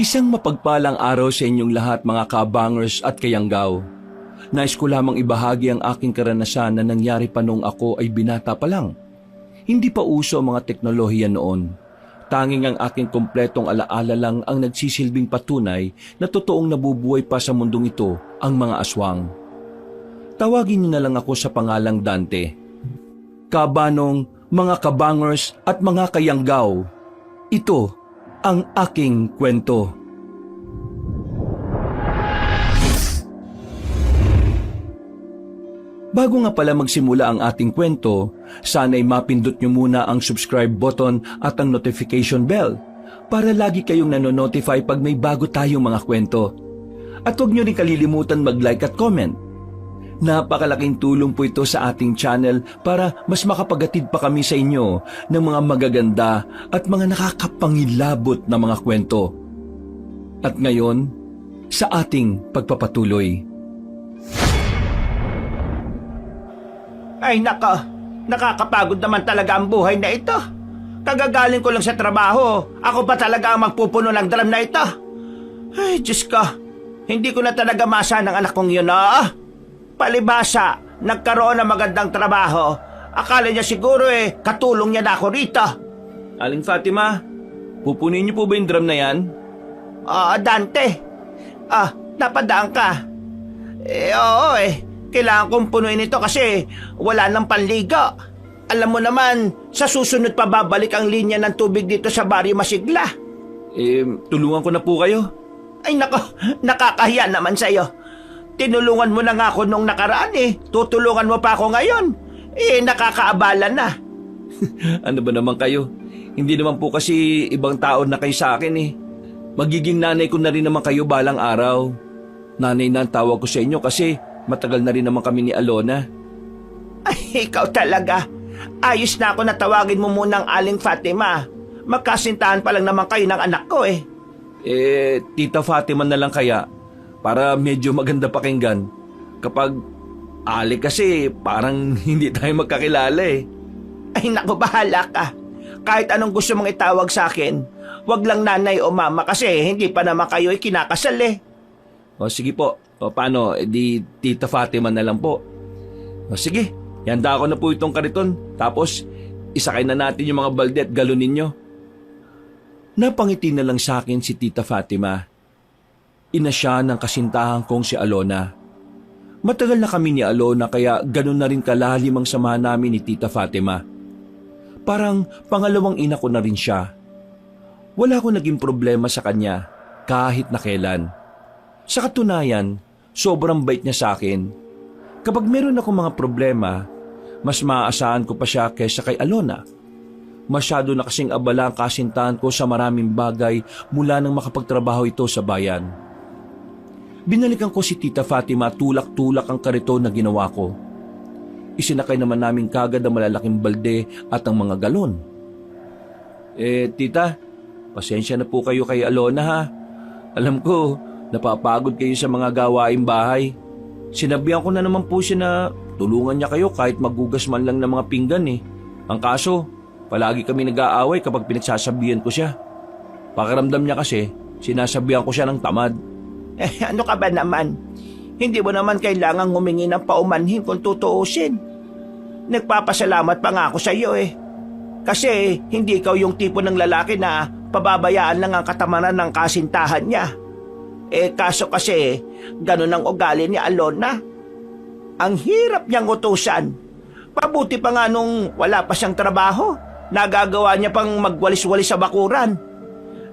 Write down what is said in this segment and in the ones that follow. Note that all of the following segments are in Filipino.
Isang mapagpalang araw sa inyong lahat mga kabangers at kayanggaw. Nais ko lamang ibahagi ang aking karanasan na nangyari pa noong ako ay binata pa lang. Hindi pa uso ang mga teknolohiya noon. Tanging ang aking kompletong alaala lang ang nagsisilbing patunay na totoong nabubuhay pa sa mundong ito ang mga aswang. Tawagin niyo na lang ako sa pangalang Dante. Kabanong, mga kabangers at mga kayanggaw, ito ang aking kwento. Bago nga pala magsimula ang ating kwento, sana'y mapindot nyo muna ang subscribe button at ang notification bell para lagi kayong nanonotify pag may bago tayong mga kwento. At huwag nyo rin kalilimutan mag-like at comment. Napakalaking tulong po ito sa ating channel para mas makapagatid pa kami sa inyo ng mga magaganda at mga nakakapangilabot na mga kwento. At ngayon, sa ating pagpapatuloy. Ay nako, nakakapagod naman talaga ang buhay na ito. Kagagaling ko lang sa trabaho, ako pa talaga ang magpupuno ng drum na ito. Ay, Diyos ko, hindi ko na talaga masa ng anak kong yun, Palibasa, nagkaroon ng magandang trabaho. Akala niya siguro katulong niya na ako rito. Aling Fatima, pupunin niyo po ba yung drum na yan? Dante. Napadaan ka. Oo Kailangan kong punuin ito kasi wala nang panligo. Alam mo naman, sa susunod pa babalik ang linya ng tubig dito sa Barrio Masigla. Tulungan ko na po kayo. Ay nako, nakakahiya naman sa'yo. Tinulungan mo na nga ako nung nakaraan Tutulungan mo pa ako ngayon. Nakakaabala na. Ano ba naman kayo? Hindi naman po kasi ibang tao na kayo sa akin Magiging nanay ko na rin naman kayo balang araw. Nanay na ang tawag ko sa inyo kasi matagal na rin naman kami ni Alona. Ay, ikaw talaga. Ayos na ako na tawagin mo munang Aling Fatima. Magkasintahan pa lang naman kayo ng anak ko Tita Fatima na lang kaya para medyo maganda pakinggan. Kapag Ali kasi parang hindi tayo magkakilala Ay naku, bahala ka. Kahit anong gusto mong itawag sa akin, wag lang nanay o mama kasi hindi pa naman kayo kinakasal O sige po. O paano, di Tita Fatima na lang po. O sige, ihanda ko na po itong kariton. Tapos, isakay na natin yung mga balde at galon ninyo. Napangiti na lang sa akin si Tita Fatima. Ina siya ng kasintahan kong si Alona. Matagal na kami ni Alona kaya ganun na rin kalalim ang samahan namin ni Tita Fatima. Parang pangalawang ina ko na rin siya. Wala akong naging problema sa kanya kahit na kailan. Sa katunayan, sobrang bait niya sa akin. Kapag meron akong mga problema, mas maaasahan ko pa siya kaysa kay Alona. Masyado na kasing abala ang kasintahan ko sa maraming bagay mula nang makapagtrabaho ito sa bayan. Binalikan ko si Tita Fatima tulak-tulak ang kariton na ginawa ko. Isinakay naman namin kagad ang malalaking balde at ang mga galon. Tita, pasensya na po kayo kay Alona ha. Alam ko, napapagod kayo sa mga gawaing bahay. Sinabihan ko na naman po siya na tulungan niya kayo kahit magugas man lang ng mga pinggan Ang kaso, palagi kami nag-aaway kapag pinagsasabihan ko siya. Pakiramdam niya kasi, sinasabihan ko siya ng tamad. Ano ka ba naman? Hindi mo naman kailangang humingi ng paumanhin kung tutuusin. Nagpapasalamat pa nga ako sa iyo Kasi hindi ikaw yung tipo ng lalaki na pababayaan lang ang katamaran ng kasintahan niya. Kaso kasi, ganun ang ugali ni Alona. Ang hirap niyang utusan. Pabuti pa nga nung wala pa siyang trabaho. Nagagawa niya pang magwalis-walis sa bakuran.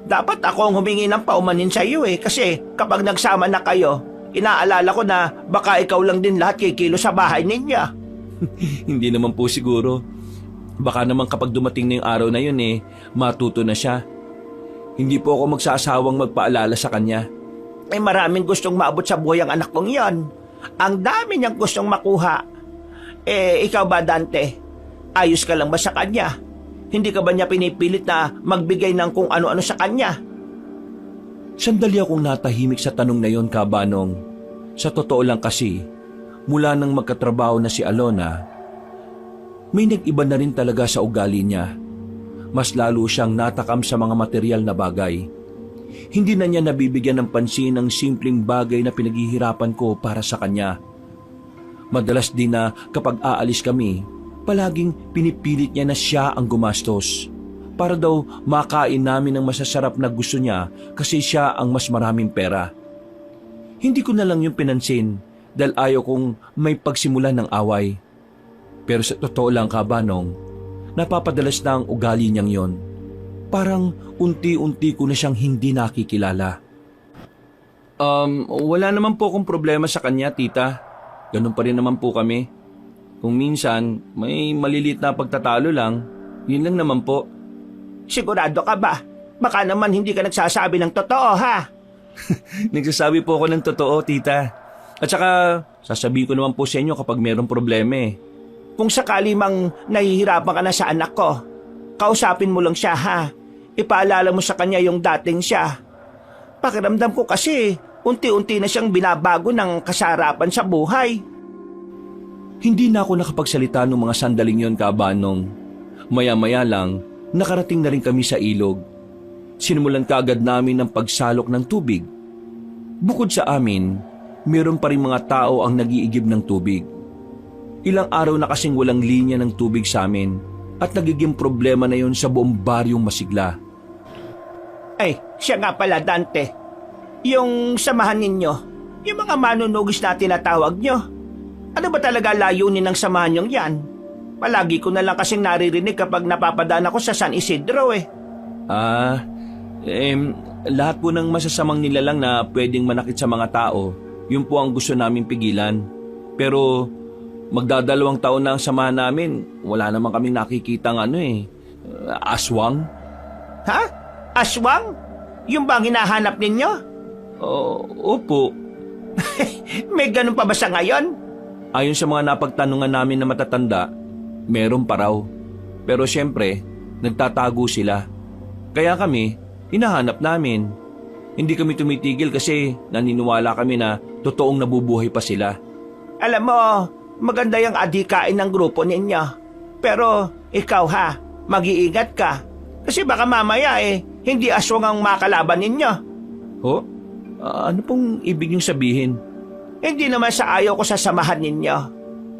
Dapat ako ang humingi ng paumanin sa iyo kasi kapag nagsama na kayo, inaalala ko na baka ikaw lang din lahat kikilo sa bahay ninyo. Hindi naman po siguro. Baka naman kapag dumating na yung araw na yun matuto na siya. Hindi po ako magsasawang magpaalala sa kanya. May maraming gustong maabot sa buhay ang anak kong yon. Ang dami niyang gustong makuha. Ikaw ba, Dante? Ayos ka lang ba sa kanya? Hindi ka ba niya pinipilit na magbigay ng kung ano-ano sa kanya? Sandali akong natahimik sa tanong na yon, Kabanong. Sa totoo lang kasi, mula nang magkatrabaho na si Alona, may nag-iba na rin talaga sa ugali niya. Mas lalo siyang natakam sa mga material na bagay. Hindi na niya nabibigyan ng pansin ang simpleng bagay na pinaghihirapan ko para sa kanya. Madalas din na kapag aalis kami, palaging pinipilit niya na siya ang gumastos. Para daw makain namin ng masasarap na gusto niya kasi siya ang mas maraming pera. Hindi ko na lang yung pinansin dahil ayaw kong may pagsimulan ng away. Pero sa totoo lang, Kabanong, napapadalas na ang ugali niyang yon. Parang unti-unti ko na siyang hindi nakikilala. Wala naman po akong problema sa kanya, tita. Ganun pa rin naman po kami. Kung minsan, may maliliit na pagtatalo lang, yun lang naman po. Sigurado ka ba? Baka naman hindi ka nagsasabi ng totoo, ha? Nagsasabi po ako ng totoo, tita. At saka, sasabihin ko naman po sa inyo kapag mayroong problema eh. Kung sakali mang nahihirapan ka na sa anak ko, kausapin mo lang siya, ha? Ipaalala mo sa kanya yung dating siya. Pakiramdam ko kasi, unti-unti na siyang binabago ng kasarapan sa buhay. Hindi na ako nakapagsalita ng mga sandaling yon, Kabanong. Maya-maya lang, nakarating na rin kami sa ilog. Sinimulan kaagad namin ang pagsalok ng tubig. Bukod sa amin, meron pa rin mga tao ang nag-iigib ng tubig. Ilang araw na kasing walang linya ng tubig sa amin at nagiging problema na yon sa buong baryong Masigla. Ay, siya nga pala, Dante. Yung samahan ninyo, yung mga manunugis na tinatawag nyo. Ano ba talaga layunin ng samahan nyong yan? Palagi ko na lang kasing naririnig kapag napapadaan ako sa San Isidro eh. Lahat po ng masasamang nilalang na pwedeng manakit sa mga tao, yun po ang gusto namin pigilan. Pero magdadalawang taon na ang samahan namin, wala naman kaming nakikitang aswang. Ha? Aswang? Yung bang hinahanap ninyo? Opo. May ganun pa ba sa ngayon? Ayon sa mga napagtanungan namin na matatanda, meron pa raw. Pero siyempre, nagtatago sila. Kaya kami, hinahanap namin. Hindi kami tumitigil kasi naniniwala kami na totoong nabubuhay pa sila. Alam mo, maganda yung adhikain ng grupo ninyo. Pero ikaw ha, mag-iingat ka. Kasi baka mamaya hindi aswang ang makalaban ninyo. Ho? Ano pong ibig niyong sabihin? Hindi naman sa ayaw ko sa samahan ninyo.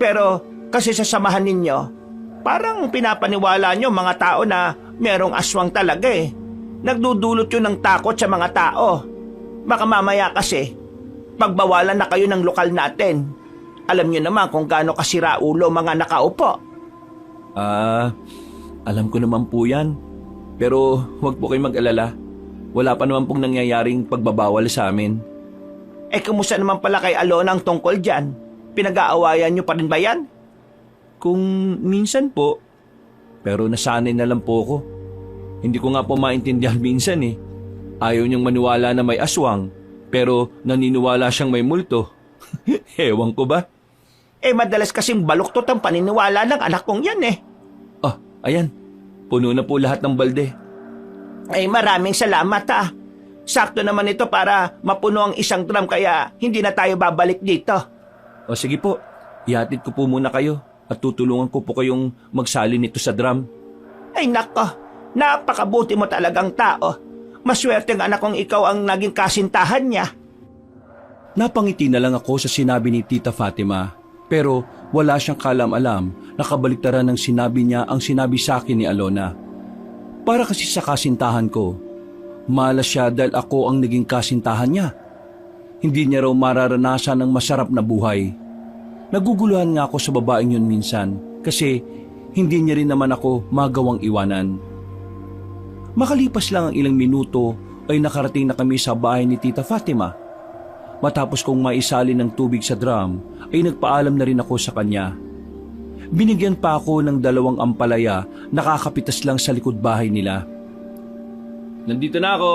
Pero kasi sa samahan ninyo, parang pinapaniwala nyo mga tao na merong aswang talaga eh. Nagdudulot yun ng takot sa mga tao. Baka mamaya kasi, pagbawalan na kayo ng lokal natin. Alam nyo naman kung gaano kasira ulo mga nakaupo. Alam ko naman po yan. Pero huwag po kayong mag-alala. Wala pa naman pong nangyayaring pagbabawal sa amin. Kumusta naman pala kay Alona ang tungkol dyan? Pinag-aawayan nyo pa rin ba yan? Kung minsan po. Pero nasanay na lang po ako. Hindi ko nga po maintindihan minsan eh. Ayaw niyang maniwala na may aswang, pero naniniwala siyang may multo. Ewan ko ba? Madalas kasing baluktot ang paniniwala ng anak kong yan eh. Ayan. Puno na po lahat ng balde. Maraming salamat ha. Sakto naman ito para mapuno ang isang drum kaya hindi na tayo babalik dito. Sige po. Ihatid ko po muna kayo at tutulungan ko po kayong magsali nito sa drum. Ay nako, napakabuti mo talagang tao. Maswerte ang anak kong ikaw ang naging kasintahan niya. Napangiti na lang ako sa sinabi ni Tita Fatima, pero wala siyang kalam-alam na kabaliktaran ng sinabi niya ang sinabi sa akin ni Alona. Para kasi sa kasintahan ko, malas siya dahil ako ang naging kasintahan niya. Hindi niya raw mararanasan ng masarap na buhay. Naguguluhan nga ako sa babaeng yun minsan kasi hindi niya rin naman ako magawang iwanan. Makalipas lang ang ilang minuto ay nakarating na kami sa bahay ni Tita Fatima. Matapos kong maisali ng tubig sa drum ay nagpaalam na rin ako sa kanya. Binigyan pa ako ng 2 ampalaya na kakapitas lang sa likod bahay nila. Nandito na ako.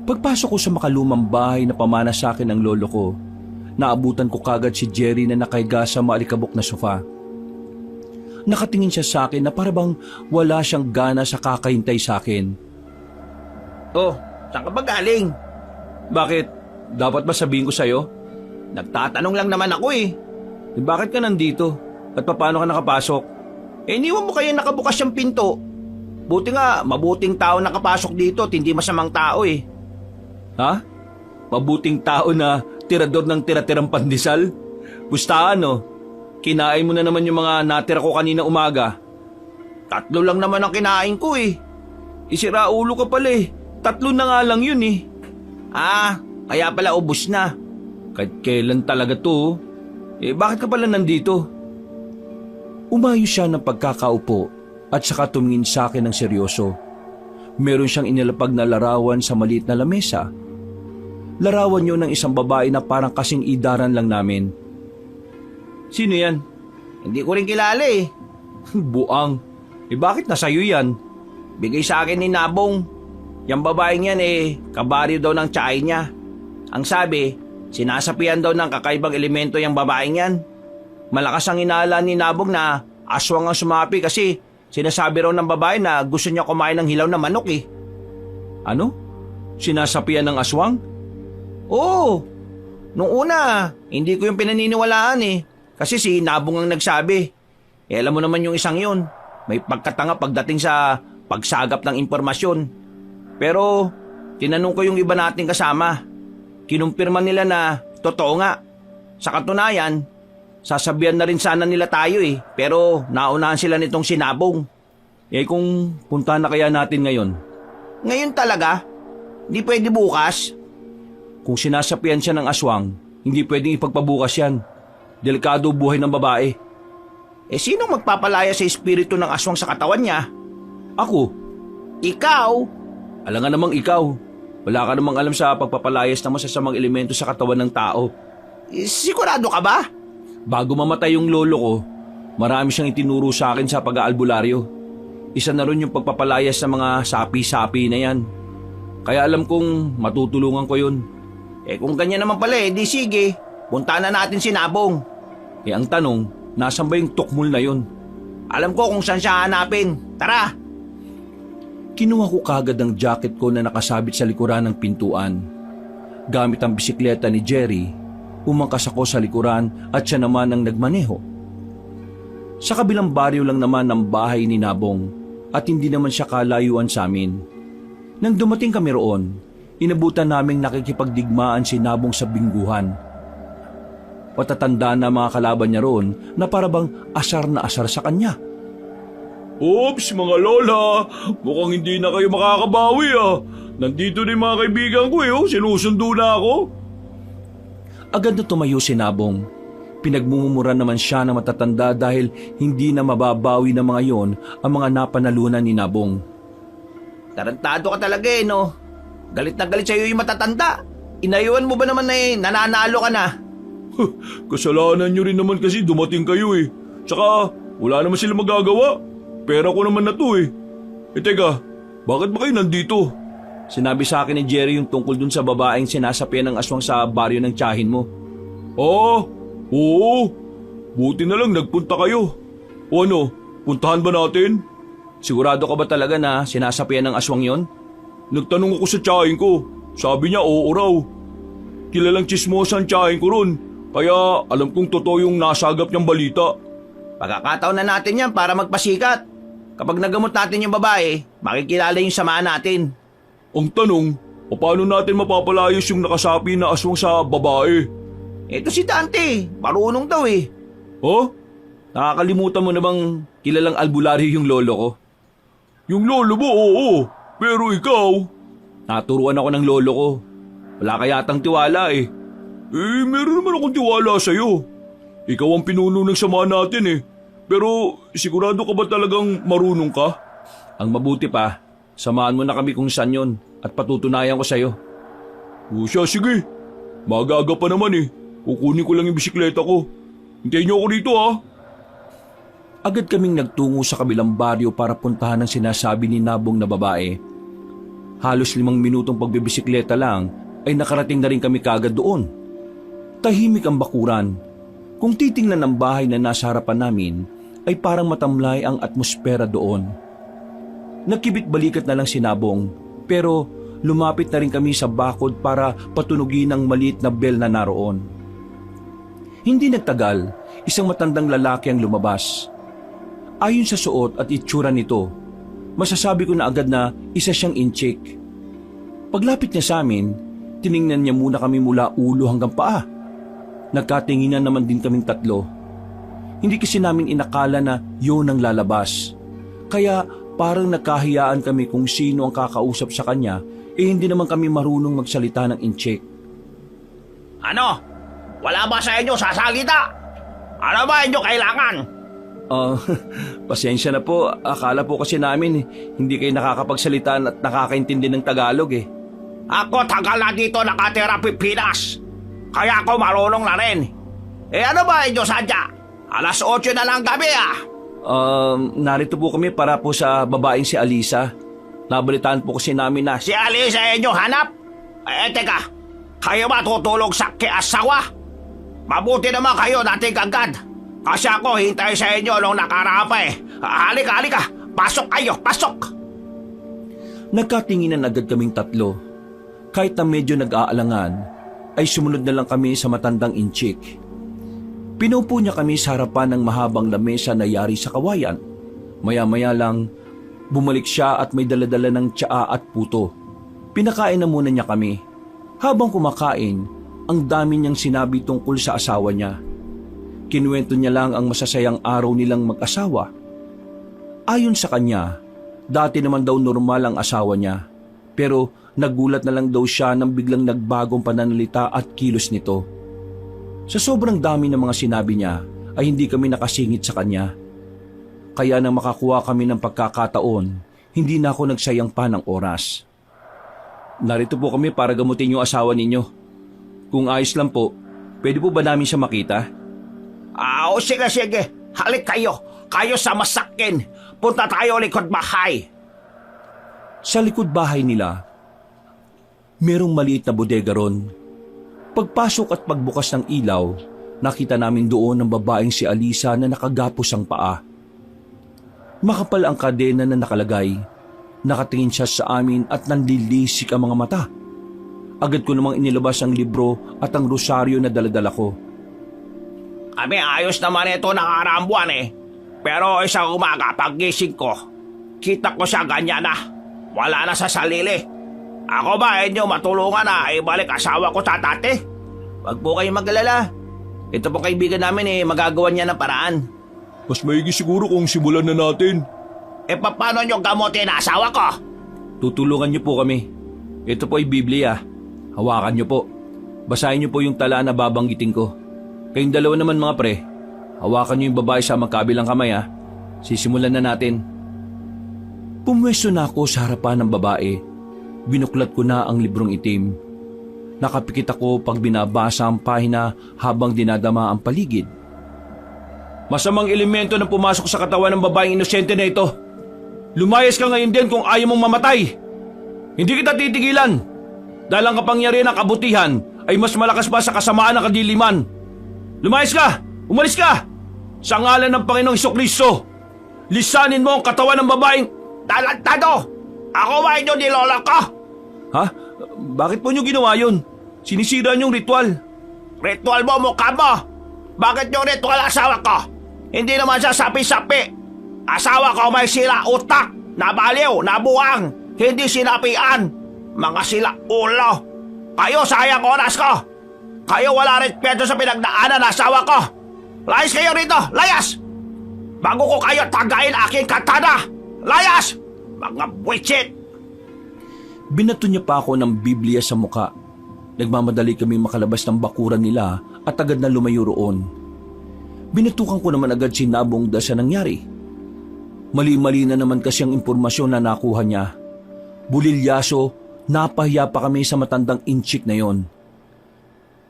Pagpasok ko sa makalumang bahay na pamana sa akin ng lolo ko, naabutan ko kagad si Jerry na nakahiga sa maalikabok na sofa. Nakatingin siya sa akin na parabang wala siyang gana sa kakahintay sa akin. Saan ka ba galing? Bakit? Dapat ba sabihin ko sa'yo? Nagtatanong lang naman ako eh. Bakit ka nandito? At paano ka nakapasok? Iniwan mo kaya nakabukas yung pinto. Buti nga, mabuting tao nakapasok dito at hindi masamang tao eh. Ha? Mabuting tao na tirador ng tira-tirang pandesal? Pustahan kinain mo na naman yung mga natira ko kanina umaga. 3 lang naman ang kinain ko eh. Isira ulo ka pala 3 na nga lang yun Kaya pala ubos na. Kahit kailan talaga to? Bakit ka pala nandito? Umayos siya ng pagkakaupo at saka tumingin sa akin ng seryoso. Meron siyang inilapag na larawan sa maliit na lamesa. Larawan yun ng isang babae na parang kasing idaran lang namin. Sino yan? Hindi ko rin kilala eh. Buang. Bakit nasa'yo yan? Bigay sa akin ni Nabong. Yang babaeng yan kabaryo daw ng tsahay niya. Ang sabi, sinasapian daw ng kakaibang elemento yung babaeng yan. Malakas ang inaala ni Nabong na aswang ang sumapi kasi sinasabi raw ng babae na gusto niya kumain ng hilaw na manok eh. Ano? Sinasapian ng aswang? Oo. Nung una, hindi ko yung pinaniniwalaan Kasi si Nabong ang nagsabi. Alam mo naman yung isang yun. May pagkatanga pagdating sa pagsagap ng impormasyon. Pero tinanong ko yung iba nating kasama. Kinumpirma nila na totoo nga. Sa katunayan, sasabihan na rin sana nila tayo pero naunahan sila nitong si Nabong. Kung punta na kaya natin ngayon? Ngayon talaga? Hindi pwede bukas? Kung sinasapian siya ng aswang, hindi pwedeng ipagpabukas yan. Delikado buhay ng babae. Sino magpapalaya sa espiritu ng aswang sa katawan niya? Ako. Ikaw? Alangan namang ikaw. Wala ka namang alam sa pagpapalayas ng masasamang elemento sa katawan ng tao. Sigurado ka ba? Bago mamatay yung lolo ko, marami siyang itinuro sa akin sa pag-aalbularyo. Isa na rin yung pagpapalayas sa mga sapi-sapi na yan. Kaya alam kong matutulungan ko yun. Kung ganyan naman pala di sige. Punta na natin si Nabong. Ang tanong, nasan ba yung tukmul na yun? Alam ko kung saan siya hanapin. Tara! Kinuha ko kagad ang jacket ko na nakasabit sa likuran ng pintuan. Gamit ang bisikleta ni Jerry, umangkas ako sa likuran at siya naman ang nagmaneho. Sa kabilang baryo lang naman ang bahay ni Nabong at hindi naman siya kalayuan sa amin. Nang dumating kami roon, inabutan naming nakikipagdigmaan si Nabong sa bingguhan. Patatanda na mga kalaban niya roon na parabang asar na asar sa kanya. Oops, mga lola, mukhang hindi na kayo makakabawi Nandito na yung mga kaibigan ko sinusundo na ako. Agad na tumayo si Nabong. Pinagmumura naman siya na matatanda dahil hindi na mababawi ng mga yon ang mga napanalunan ni Nabong. Tarantado ka talaga no? Galit na galit sa'yo yung matatanda. Inayuan mo ba naman nananalo ka na? Kasalanan nyo rin naman kasi dumating kayo Tsaka, wala naman sila magagawa. Pera ko naman na to teka, bakit ba kayo nandito? Sinabi sa akin ni Jerry yung tungkol dun sa babaeng sinasapian ng aswang sa baryo ng tiyahin mo. Oo. Buti na lang nagpunta kayo. O puntahan ba natin? Sigurado ka ba talaga na sinasapian ng aswang yon? Nagtanong ako sa tiyahin ko. Sabi niya oo raw. Kilalang chismosa ang tiyahin ko ron. Kaya alam kong totoo yung nasagap niyang balita. Pagkakataon na natin yan para magpasikat. Kapag nagamot natin yung babae, makikilala yung samahan natin. Ang tanong, paano natin mapapalayas yung nakasapi na aswang sa babae? Ito si Dante, marunong daw Nakakalimutan mo na bang kilalang albularyo yung lolo ko? Yung lolo mo, oo. Pero ikaw? Naturuan ako ng lolo ko. Wala ka yatang tiwala meron naman akong tiwala sa'yo. Ikaw ang pinuno ng sama natin Pero sigurado ka ba talagang marunong ka? Ang mabuti pa, samahan mo na kami kung saan yun at patutunayan ko sa'yo. O siya, sige. Magaga pa naman Kukunin ko lang yung bisikleta ko. Hintayin niyo ako dito Agad kaming nagtungo sa kabilang baryo para puntahan ang sinasabi ni Nabong na babae. Halos 5 minutong pagbibisikleta lang ay nakarating na rin kami kagad doon. Tahimik ang bakuran. Kung titingnan ang bahay na nasa harapan namin, ay parang matamlay ang atmosfera doon. Nagkibit-balikat na lang si Nabong, pero lumapit na rin kami sa bakod para patunugin ang maliit na bell na naroon. Hindi nagtagal, isang matandang lalaki ang lumabas. Ayon sa suot at itsura nito, masasabi ko na agad na isa siyang incheck. Paglapit niya sa amin, tiningnan niya muna kami mula ulo hanggang paa. Nagkatinginan naman din kaming tatlo. Hindi kasi namin inakala na yun ang lalabas. Kaya parang nagkahiyaan kami kung sino ang kakausap sa kanya, hindi naman kami marunong magsalita ng incheck. Ano? Wala ba sa inyo sasalita? Ano ba inyo kailangan? Pasensya na po. Akala po kasi namin hindi kayo nakakapagsalita at nakakaintindi ng Tagalog eh. Ako tagal na dito nakatira Pilipinas. Kaya ako marunong na rin. Ano ba inyo sadya? 8:00 na lang gabi Narito po kami para po sa babaeng si Alisa. Nabalitaan po kasi namin na Si Alisa inyo hanap? Teka. Kayo ba tutulog sa asawa? Mabuti naman kayo nating agad. Kasi ako hintay sa inyo nung nakaraan pa eh. Halika. Pasok kayo, pasok. Nagkatinginan agad kaming tatlo. Kahit na medyo nag-aalangan, ay sumunod na lang kami sa matandang inchik. Pinupo niya kami sa harapan ng mahabang lamesa na yari sa kawayan. Maya-maya lang, bumalik siya at may daladala ng tsaa at puto. Pinakain na muna niya kami. Habang kumakain, ang dami niyang sinabi tungkol sa asawa niya. Kinuwento niya lang ang masasayang araw nilang mag-asawa. Ayon sa kanya, dati naman daw normal ang asawa niya. Pero nagulat na lang daw siya nang biglang nagbagong pananalita at kilos nito. Sa sobrang dami ng mga sinabi niya ay hindi kami nakasingit sa kanya. Kaya nang makakuha kami ng pagkakataon, hindi na ako nagsayang pa ng oras. Narito po kami para gamutin yung asawa ninyo. Kung ayos lang po, pwede po ba namin siya makita? Sige. Halik kayo. Kayo sa masakin. Punta tayo likod bahay. Sa likod bahay nila, merong maliit na bodega ron. Pagpasok at pagbukas ng ilaw, nakita namin doon ang babaeng si Alisa na nakagapos ang paa. Makapal ang kadena na nakalagay. Nakatingin siya sa amin at nanlilisik ang mga mata. Agad ko namang inilabas ang libro at ang rosaryo na daladala ko. Kami ayos naman ito nakaraang buwan eh. Pero isang umaga paggising ko, kita ko siya ganyan na. Wala na sa sarili. Ako ba inyo matulungan na ibalik asawa ko sa dati? Wag po kayong mag-alala. Ito po kaibigan namin magagawa niya ng paraan. Mas maigi siguro kung simulan na natin. Paano nyo gamutin ang asawa ko? Tutulungan niyo po kami. Ito po ay Biblia. Hawakan niyo po. Basahin niyo po yung tala na babanggitin ko. Kayong dalawa naman mga pre, hawakan niyo yung babae sa magkabilang kamay ha. Sisimulan na natin. Pumwesto na ako sa harapan ng babae. Binuklat ko na ang librong itim. Nakapikit ako pag binabasa ang pahina habang dinadama ang paligid. Masamang elemento na pumasok sa katawan ng babaeng inosente na ito. Lumayas ka ngayon din kung ayaw mong mamatay. Hindi kita titigilan. Dahil ang kapangyarihan ng kabutihan ay mas malakas pa sa kasamaan ng kadiliman. Lumayas ka! Umalis ka! Sa ngalan ng Panginoong Hesukristo, lisanin mo ang katawan ng babaeng... Talantado! Ako ba inyo nilola ko? Ha? Bakit po nyo ginawa yun? Sinisira niyong ritual. Ritual mo mukha mo! Bakit yung ritual asawa ko? Hindi naman siya sapi-sapi. Asawa ko may sila utak, nabaliw, nabuang, hindi sinapian. Mga sila ulo. Kayo sayang oras ko. Kayo wala respeto sa pinagdaanan ng asawa ko. Layas kayo rito, layas! Bago ko kayo tagayin aking katana. Layas! Mga buwisit! Binato niya pa ako ng Biblia sa muka. Nagmamadali kami makalabas ng bakuran nila at agad na lumayo roon. Binatukan ko naman agad si Nabong dahil sa nangyari. Mali-mali na naman kasi ang impormasyon na nakuha niya. Bulilyaso, napahiya pa kami sa matandang inchik na yon.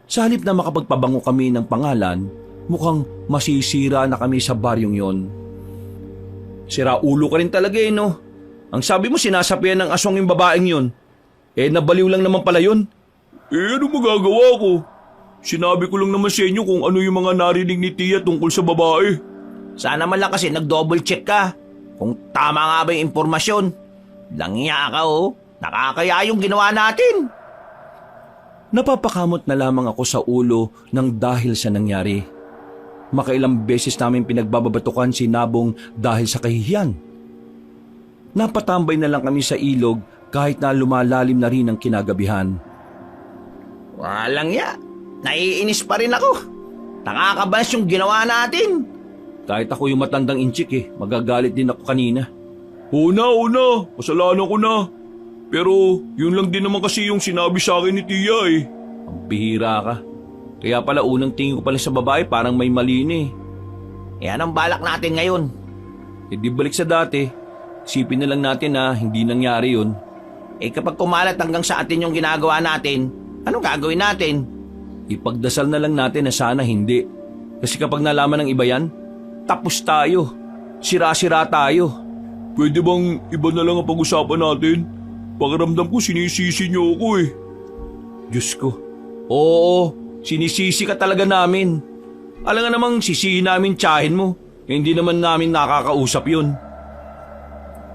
Sa halip na makapagpabango kami ng pangalan, mukhang masisira na kami sa baryong yon. Sira ulo ka rin talaga no? Ang sabi mo sinasapian ng aswang yung babaeng yun. Nabaliw lang naman pala yun. Ano magagawa ko? Sinabi ko lang naman sa inyo kung ano yung mga narinig ni Tia tungkol sa babae. Sana man lang kasi nag-double check ka. Kung tama nga ba yung impormasyon. Langya ka Nakakaya yung ginawa natin. Napapakamot na lamang ako sa ulo ng dahil sa nangyari. Makailang beses namin pinagbababatukan si Nabong dahil sa kahihiyan. Napatambay na lang kami sa ilog kahit na lumalalim na rin ang kinagabihan. Walang ya. Naiinis pa rin ako. Nakakabalas yung ginawa natin. Kahit ako yung matandang inchik magagalit din ako kanina. Una, kasalanan ko na. Pero yun lang din naman kasi yung sinabi sa akin ni Tia eh. Ang bihira ka. Kaya pala unang tingin ko pala sa babae parang may mali na eh. Yan ang balak natin ngayon. E di balik sa dati, isipin na lang natin na hindi nangyari yun. Kapag kumalat hanggang sa atin yung ginagawa natin, anong gagawin natin? Ipagdasal na lang natin na sana hindi. Kasi kapag nalaman ng iba yan, tapos tayo. Sira-sira tayo. Pwede bang iba na lang ang pag-usapan natin? Pakiramdam ko sinisisi niyo ako eh. Diyos ko. Oo, sinisisi ka talaga namin. Alam nga namang sisihin namin tiyahin mo. Hindi naman namin nakakausap yun.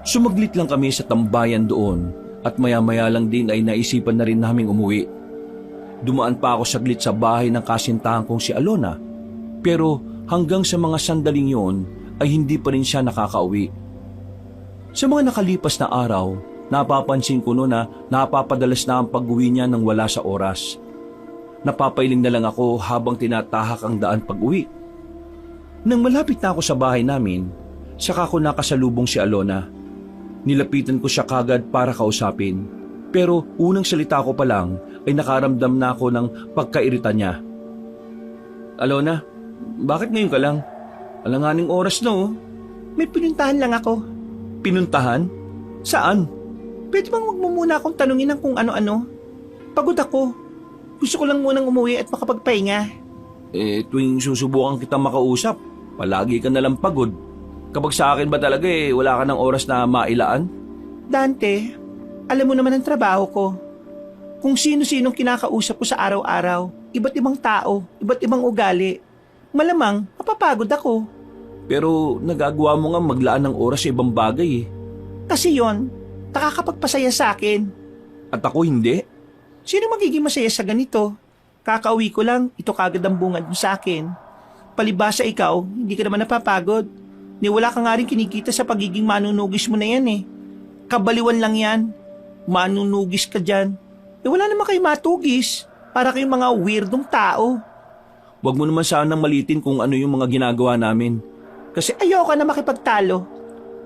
Sumaglit lang kami sa tambayan doon at maya-maya lang din ay naisipan na rin naming umuwi. Dumaan pa ako saglit sa bahay ng kasintahan kong si Alona, pero hanggang sa mga sandaling yon ay hindi pa rin siya nakakauwi. Sa mga nakalipas na araw, napapansin ko na napapadalas na ang pag-uwi niya nang wala sa oras. Napapailing na lang ako habang tinatahak ang daan pag-uwi. Nang malapit na ako sa bahay namin, saka ko nakasalubong si Alona. Nilapitan ko siya kagad para kausapin, pero unang salita ko pa lang ay nakaramdam na ako ng pagkairita niya. Alona, bakit ngayon ka lang? Alanganing oras na oh. May pinuntahan lang ako. Pinuntahan? Saan? Pwede bang wag mo muna akong tanungin ng kung ano-ano? Pagod ako. Gusto ko lang munang umuwi at makapagpahinga. Tuwing susubukan kitang makausap, palagi ka nalang pagod. Kapag sa akin ba talaga wala ka ng oras na mailaan? Dante, alam mo naman ang trabaho ko. Kung sino-sinong kinakausap ko sa araw-araw, iba't ibang tao, iba't ibang ugali. Malamang, mapapagod ako. Pero nagagawa mo nga maglaan ng oras sa ibang bagay Kasi yon, nakakapagpasaya sa akin. At ako hindi. Sino magiging masaya sa ganito? Kakauwi ko lang, ito kagad ang bungad mo sa akin. Palibasa ikaw, hindi ka naman napapagod. Ni wala ka nga rin kinikita sa pagiging manunugis mo na yan Kabaliwan lang yan. Manunugis ka dyan. Wala naman kayo matugis. Para kayong mga weirdong tao. Huwag mo naman sanang malitin kung ano yung mga ginagawa namin. Kasi ayoko na makipagtalo.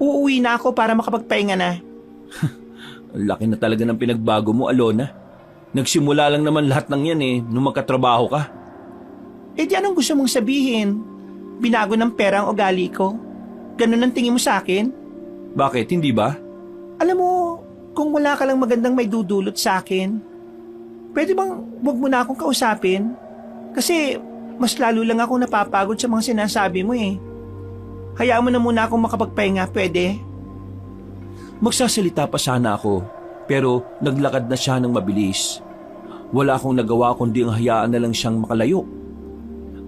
Uuwi na ako para makapagpahinga na. Ang laki na talaga ng pinagbago mo, Alona. Nagsimula lang naman lahat ng yan nung magkatrabaho ka. Di anong gusto mong sabihin? Binago ng pera ang ugali ko? Ganun ang tingin mo sa akin? Bakit, hindi ba? Alam mo, kung wala ka lang magandang may dudulot sa akin, pwede bang wag mo na akong kausapin? Kasi mas lalo lang ako napapagod sa mga sinasabi mo Hayaan mo na muna akong makapagpahinga, pwede? Magsasalita pa sana ako, pero naglakad na siya ng mabilis. Wala akong nagawa kundi ang hayaan na lang siyang makalayo.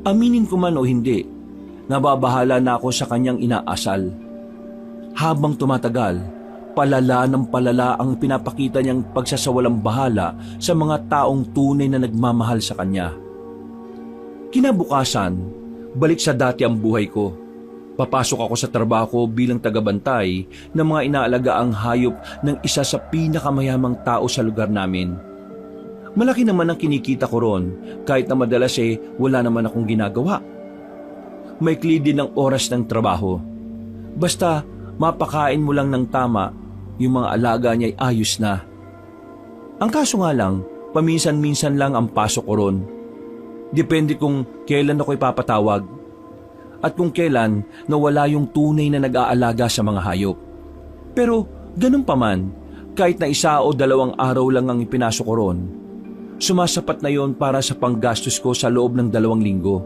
Aminin ko man o hindi, nababahala na ako sa kanyang inaasal. Habang tumatagal, palala ng palala ang pinapakita niyang pagsasawalang bahala sa mga taong tunay na nagmamahal sa kanya. Kinabukasan, balik sa dati ang buhay ko. Papasok ako sa trabaho bilang tagabantay ng mga inaalagaang hayop ng isa sa pinakamayamang tao sa lugar namin. Malaki naman ang kinikita ko ron kahit na madalas wala naman akong ginagawa. Maikli din ang oras ng trabaho. Basta mapakain mo lang ng tama, yung mga alaga niya ay ayos na. Ang kaso nga lang, paminsan-minsan lang ang pasok ko ron. Depende kung kailan ako ipapatawag. At kung kailan nawala yung tunay na nag-aalaga sa mga hayop. Pero ganun pa man, kahit na 1 o 2 araw lang ang ipinasok ko ron, sumasapat na yon para sa panggastos ko sa loob ng 2 linggo.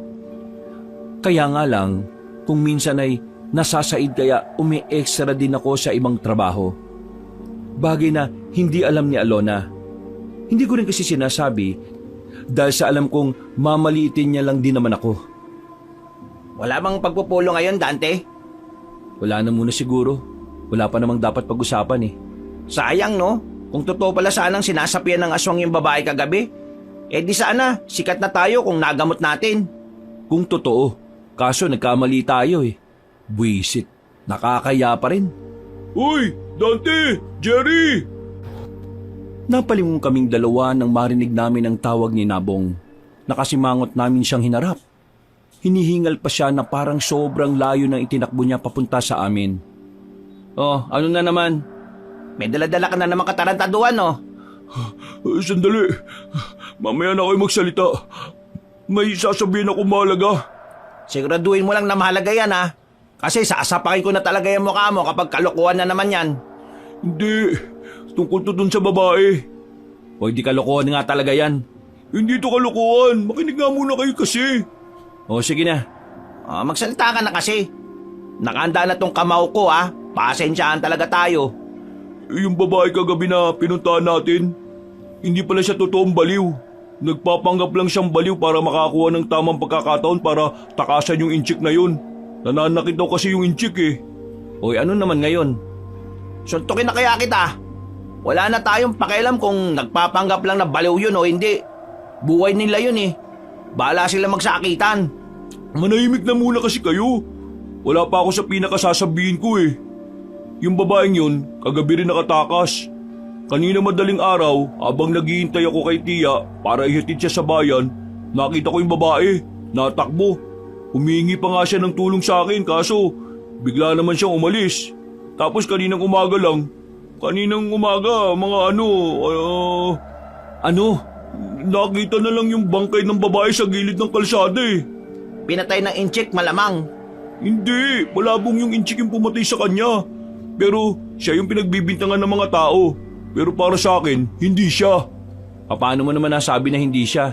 Kaya nga lang, kung minsan ay nasasaid kaya umi-extra din ako sa ibang trabaho. Bagay na hindi alam ni Alona. Hindi ko rin kasi sinasabi dahil sa alam kong mamaliitin niya lang din naman ako. Wala bang pagpupulo ngayon, Dante? Wala na muna siguro. Wala pa namang dapat pag-usapan Sayang no? Kung totoo pala sanang sinasapian ng aswang yung babae kagabi, di sana sikat na tayo kung nagamot natin. Kung totoo, kaso nagkamali tayo Buisit, nakakaya pa rin. Uy, Dante! Jerry! Napalingon kaming dalawa nang marinig namin ang tawag ni Nabong. Nakasimangot namin siyang hinarap. Hinihingal pa siya na parang sobrang layo ng itinakbo niya papunta sa amin. Oh, ano na naman? May daladala ka na naman katarantaduan, no? Sandali. Mamaya na kayo magsalita. May sasabihin ako mahalaga. Siguraduhin mo lang na mahalaga yan, ha? Kasi sasapakin ko na talaga yung mukha mo kapag kalokohan na naman yan. Hindi. Tungkol to dun sa babae. O di kalokohan nga talaga yan. Hindi to kalokohan. Makinig nga muna kayo kasi. O sige na. Magsalita ka na kasi. Nakahanda na tong kamao ko, ha? Pasensyahan talaga tayo. Yung babae kagabi na pinuntahan natin, hindi pala siya totoong baliw. Nagpapanggap lang siyang baliw para makakuha ng tamang pagkakataon para takasan yung inchik na yun. Nananakit daw kasi yung inchik eh. Oy, ano naman ngayon? Suntukin na kaya kita. Wala na tayong pakialam kung nagpapanggap lang na baliw yun o hindi. Buhay nila yun eh. Bahala sila magsakitan. Manahimik na muna kasi kayo. Wala pa ako sa pinakasasabihin ko eh. Yung babaeng yun, kagabi rin nakatakas. Kanina madaling araw, habang naghihintay ako kay Tia para ihatid siya sa bayan, nakita ko yung babae, natakbo. Humingi pa nga siya ng tulong sa akin kaso bigla naman siyang umalis. Tapos kaninang umaga, mga Ano? nakita na lang yung bangkay ng babae sa gilid ng kalsada eh. Pinatay ng inchik malamang. Hindi, malabong yung inchik yung pumatay sa kanya. Pero siya yung pinagbibintangan ng mga tao. Pero para sa akin, hindi siya. Paano mo naman nasabi na hindi siya?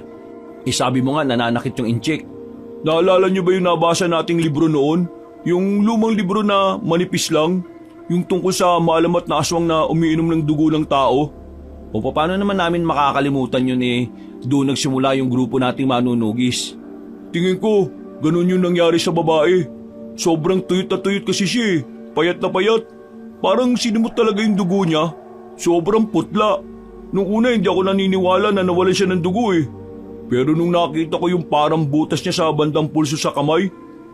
Sabi mo nga nananakit yung inchik. Naalala niyo ba yung nabasa nating libro noon? Yung lumang libro na manipis lang? Yung tungkol sa maalamat na aswang na umiinom ng dugo ng tao? O paano naman namin makakalimutan yun eh? Doon nagsimula yung grupo nating manunugis. Tingin ko, ganun yung nangyari sa babae. Sobrang tuyot na tuyot kasi siya eh. Payat na payat. Parang sinimot talaga yung dugo niya. Sobrang putla. Nung una hindi ako naniniwala na nawalan siya ng dugo eh. Pero nung nakita ko yung parang butas niya sa bandang pulso sa kamay,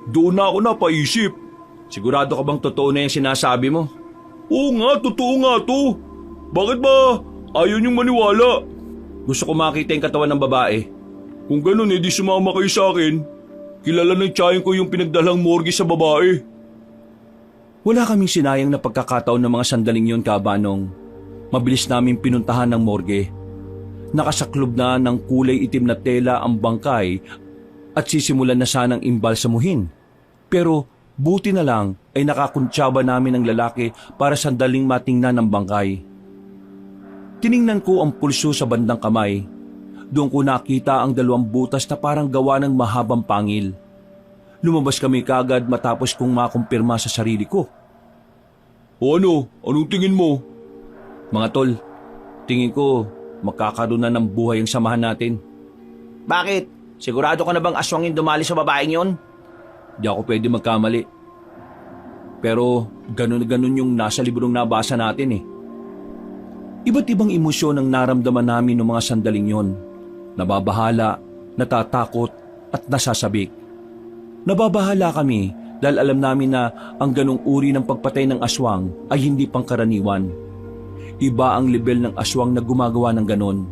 doon na ako napaisip. Sigurado ka bang totoo na yung sinasabi mo? Oo nga, totoo nga to. Bakit ba ayaw niyong maniwala? Gusto ko makita yung katawan ng babae. Kung ganun di sumama kayo sa akin. Kilala ng tiyahin ko yung pinagdalang morgue sa babae. Wala kaming sinayang na pagkakataon ng mga sandaling yon, Kabanong. Mabilis namin pinuntahan ng morgue. Nakasaklob na ng kulay itim na tela ang bangkay at sisimulan na sanang imbalsamuhin. Pero buti na lang ay nakakuntsaba namin ang lalaki para sandaling matingnan ang bangkay. Tiningnan ko ang pulso sa bandang kamay. Doon ko nakita ang 2 butas na parang gawa ng mahabang pangil. Lumabas kami kagad matapos kong makumpirma sa sarili ko. O ano? Anong tingin mo? Mga tol, tingin ko magkakaroon na ng buhay ang samahan natin. Bakit? Sigurado ka na bang aswangin dumali sa babaeng yon? Di ako pwede magkamali. Pero ganun yung nasa librong nabasa natin eh. Iba't ibang emosyon ang naramdaman namin ng mga sandaling yon. Nababahala, natatakot at nasasabik. Nababahala kami dahil alam namin na ang ganong uri ng pagpatay ng aswang ay hindi pangkaraniwan. Iba ang level ng aswang na gumagawa ng ganon.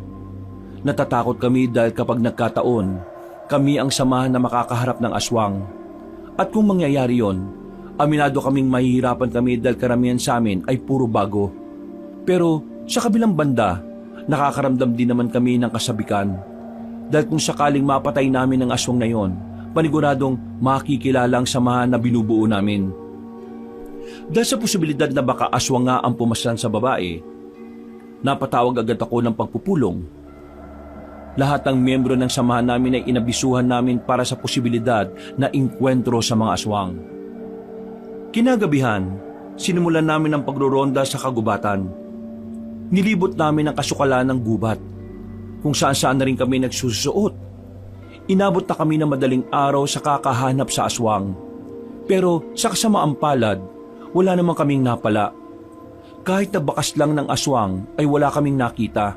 Natatakot kami dahil kapag nagkataon, kami ang samahan na makakaharap ng aswang. At kung mangyayari yon, aminado kaming mahihirapan kami dahil karamihan sa amin ay puro bago. Pero sa kabilang banda, nakakaramdam din naman kami ng kasabikan. Dahil kung sakaling mapatay namin ang aswang na yon, paniguradong makikilala ang samahan na binubuo namin. Dahil sa posibilidad na baka aswang nga ang pumaslan sa babae, napatawag agad ako ng pagpupulong. Lahat ng miyembro ng samahan namin ay inabisuhan namin para sa posibilidad na inkwentro sa mga aswang. Kinagabihan, sinimulan namin ang pagroronda sa kagubatan. Nilibot namin ang kasukalan ng gubat, kung saan-saan na rin kami nagsusuot. Inabot na kami ng madaling araw sa kakahanap sa aswang. Pero sa kasamaang palad, wala namang kaming napala. Kahit na bakas lang ng aswang ay wala kaming nakita.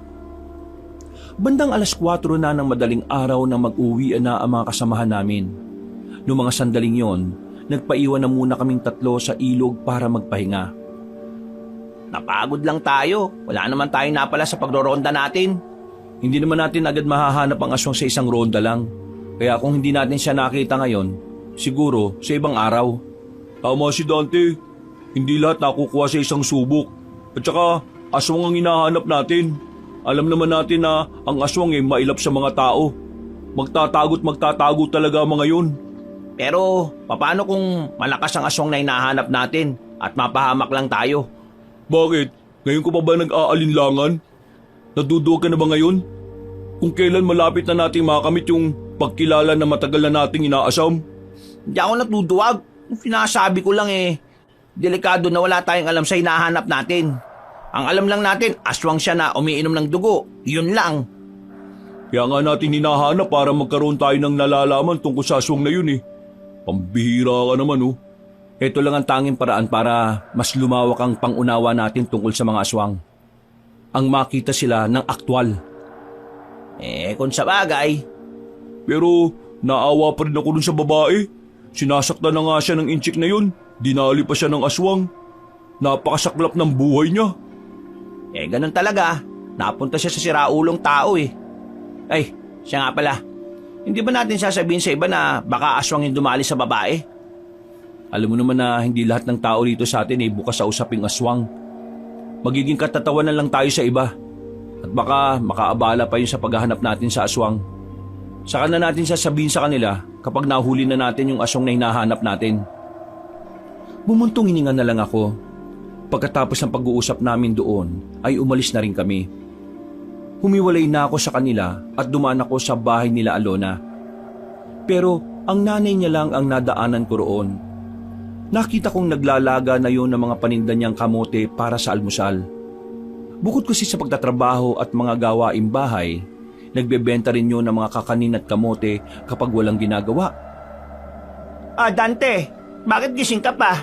Bandang 4:00 na ng madaling araw na mag-uwi na ang mga kasamahan namin. Noong mga sandaling yon, nagpaiwan na muna kaming 3 sa ilog para magpahinga. Napagod lang tayo. Wala naman tayong napala sa pagroronda natin. Hindi naman natin agad mahahanap ang aswang sa isang ronda lang. Kaya kung hindi natin siya nakita ngayon, siguro sa ibang araw. Tama si Dante. Hindi lahat nakukuha sa isang subok. At saka, aswang ang hinahanap natin. Alam naman natin na ang aswang ay mailap sa mga tao. Magtatago talaga ang mga yun. Pero, paano kung malakas ang aswang na hinahanap natin at mapahamak lang tayo? Bakit? Ngayon ko pa ba nag-aalinlangan? Naduduwag ka na ba ngayon? Kung kailan malapit na nating makamit yung pagkilala na matagal na nating inaasam? Hindi ako natuduwag. Sinasabi ko lang delikado na wala tayong alam sa hinahanap natin. Ang alam lang natin, aswang siya na umiinom ng dugo. Yun lang. Kaya nga natin hinahanap para magkaroon tayo ng nalalaman tungkol sa aswang na yun eh. Pambihira ka naman oh. Ito lang ang tanging paraan para mas lumawak ang pangunawa natin tungkol sa mga aswang. Ang makita sila ng aktwal. Kung sa bagay, Pero naawa pa rin ako dun sa babae. Sinasaktan na nga siya ng inchik na yun. Dinali pa siya ng aswang. Napakasaklap ng buhay niya. ganun talaga. Napunta siya sa siraulong tao Ay, siya nga pala. Hindi ba natin sasabihin sa iba na baka aswang yung dumali sa babae? Alam mo naman na hindi lahat ng tao dito sa atin ay bukas sa usaping aswang. Magiging katatawanan lang tayo sa iba. At baka makaabala pa yun sa paghahanap natin sa aswang. Saka na natin sasabihin sa kanila kapag nahuli na natin yung aswang na hinahanap natin. Bumuntong hininga na lang ako. Pagkatapos ng pag-uusap namin doon ay umalis na rin kami. Humiwalay na ako sa kanila at dumaan ako sa bahay nila Alona. Pero ang nanay niya lang ang nadaanan ko roon. Nakita kong naglalaga na yun ng mga paninda niyang kamote para sa almusal. Bukod kasi sa pagtatrabaho at mga gawaing bahay, nagbebenta rin yun ng mga kakanin at kamote kapag walang ginagawa. Dante, bakit gising ka pa?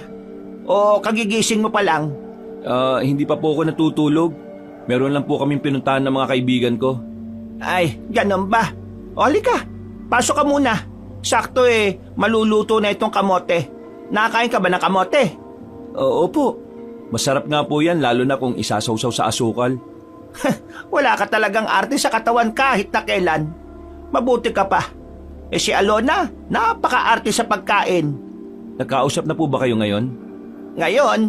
O kagigising mo pa lang? Hindi pa po ako natutulog. Meron lang po kaming pinuntahan ng mga kaibigan ko. Ay, ganun ba? O halika, pasok ka muna. Sakto maluluto na itong kamote. Nakakain ka ba ng kamote? Opo. Masarap nga po yan lalo na kung isasawsaw sa asukal. Wala ka talagang arte sa katawan kahit na kailan. Mabuti ka pa. Si Alona, napaka-arte sa pagkain. Nagkausap na po ba kayo ngayon? Ngayon,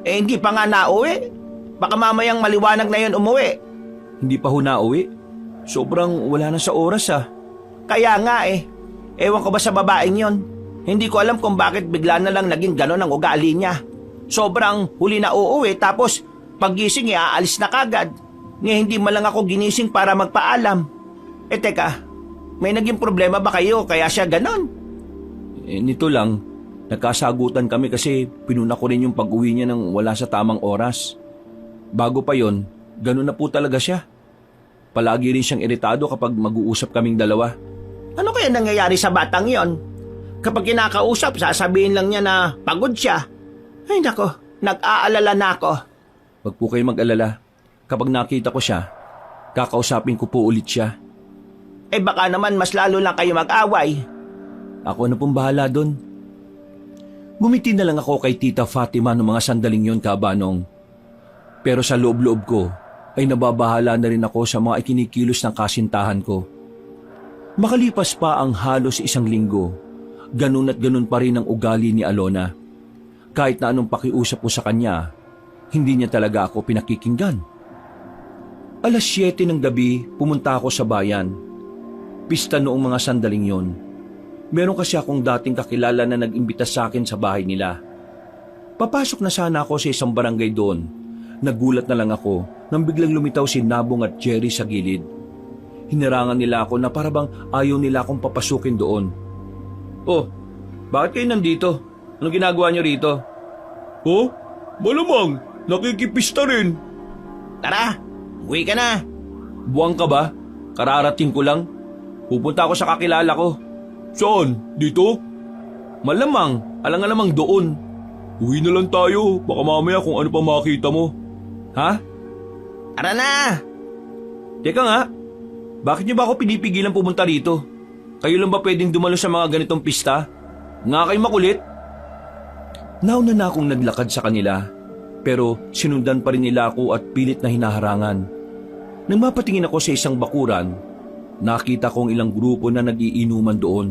hindi pa nga nauwi. Baka mamayang maliwanag na yun umuwi. Hindi pa ho nauwi? Sobrang wala na sa oras Kaya nga ewan ko ba sa babaeng yon? Hindi ko alam kung bakit bigla na lang naging ganon ang ugali niya. Sobrang huli na uuwi tapos paggising aalis na kagad. Hindi man lang ako ginising para magpaalam. Teka, may naging problema ba kayo kaya siya ganon? Nito lang, nagkasagutan kami kasi pinuna ko rin yung pag-uwi niya nang wala sa tamang oras. Bago pa yon, ganun na po talaga siya. Palagi rin siyang iritado kapag mag-uusap kaming dalawa. Ano kaya nangyayari sa batang yon? Kapag kinakausap, sasabihin lang niya na pagod siya. Ay nako, nag-aalala na ako. Wag po kayo mag-alala. Kapag nakita ko siya, kakausapin ko po ulit siya. Baka naman mas lalo lang kayo mag-away. Ako na pong bahala doon. Bumiti na lang ako kay Tita Fatima noong mga sandaling yon, Kabanong. Pero sa loob-loob ko ay nababahala na rin ako sa mga ikinikilos ng kasintahan ko. Makalipas pa ang halos isang linggo, ganun at ganun pa rin ang ugali ni Alona. Kahit na anong pakiusap ko sa kanya, hindi niya talaga ako pinakikinggan. 7:00 ng gabi, pumunta ako sa bayan. Pista noong mga sandaling yon. Meron kasi akong dating kakilala na nag-imbita sa akin sa bahay nila. Papasok na sana ako sa isang barangay doon. Nagulat na lang ako nang biglang lumitaw si Nabong at Jerry sa gilid. Hinirangan nila ako na parabang ayaw nila akong papasukin doon. Oh, bakit kayo nandito? Anong ginagawa niyo rito? Oh, malamang, nakikipista rin. Tara, uwi ka na. Buwang ka ba? Kararating ko lang. Pupunta ako sa kakilala ko. Saan? Dito? Malamang, alang-alamang doon. Uwi na lang tayo, baka mamaya kung ano pa makita mo. Ha? Tara na. Teka nga, bakit niyo ba ako pinipigilan pumunta rito? Kayo lang ba pwedeng dumalo sa mga ganitong pista? Nga kayo makulit? Nauna na akong naglakad sa kanila. Pero sinundan pa rin nila ako at pilit na hinaharangan. Nang mapatingin ako sa isang bakuran, nakita kong ilang grupo na nag-iinuman doon.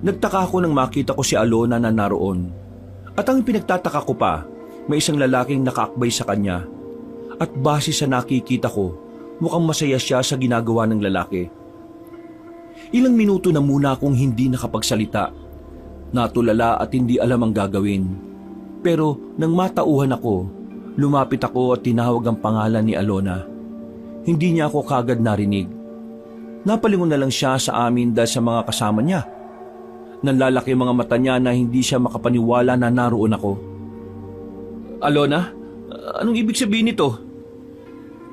Nagtaka ako nang makita ko si Alona na naroon. At ang pinagtataka ko pa, may isang lalaking nakaakbay sa kanya. At base sa nakikita ko, mukhang masaya siya sa ginagawa ng lalaki. Ilang minuto na muna akong hindi nakapagsalita. Natulala at hindi alam ang gagawin. Pero nang matauhan ako, lumapit ako at tinawag ang pangalan ni Alona. Hindi niya ako kagad narinig. Napalingon na lang siya sa amin dahil sa mga kasama niya. Nanlalaki mga mata niya na hindi siya makapaniwala na naroon ako. Alona, anong ibig sabihin nito?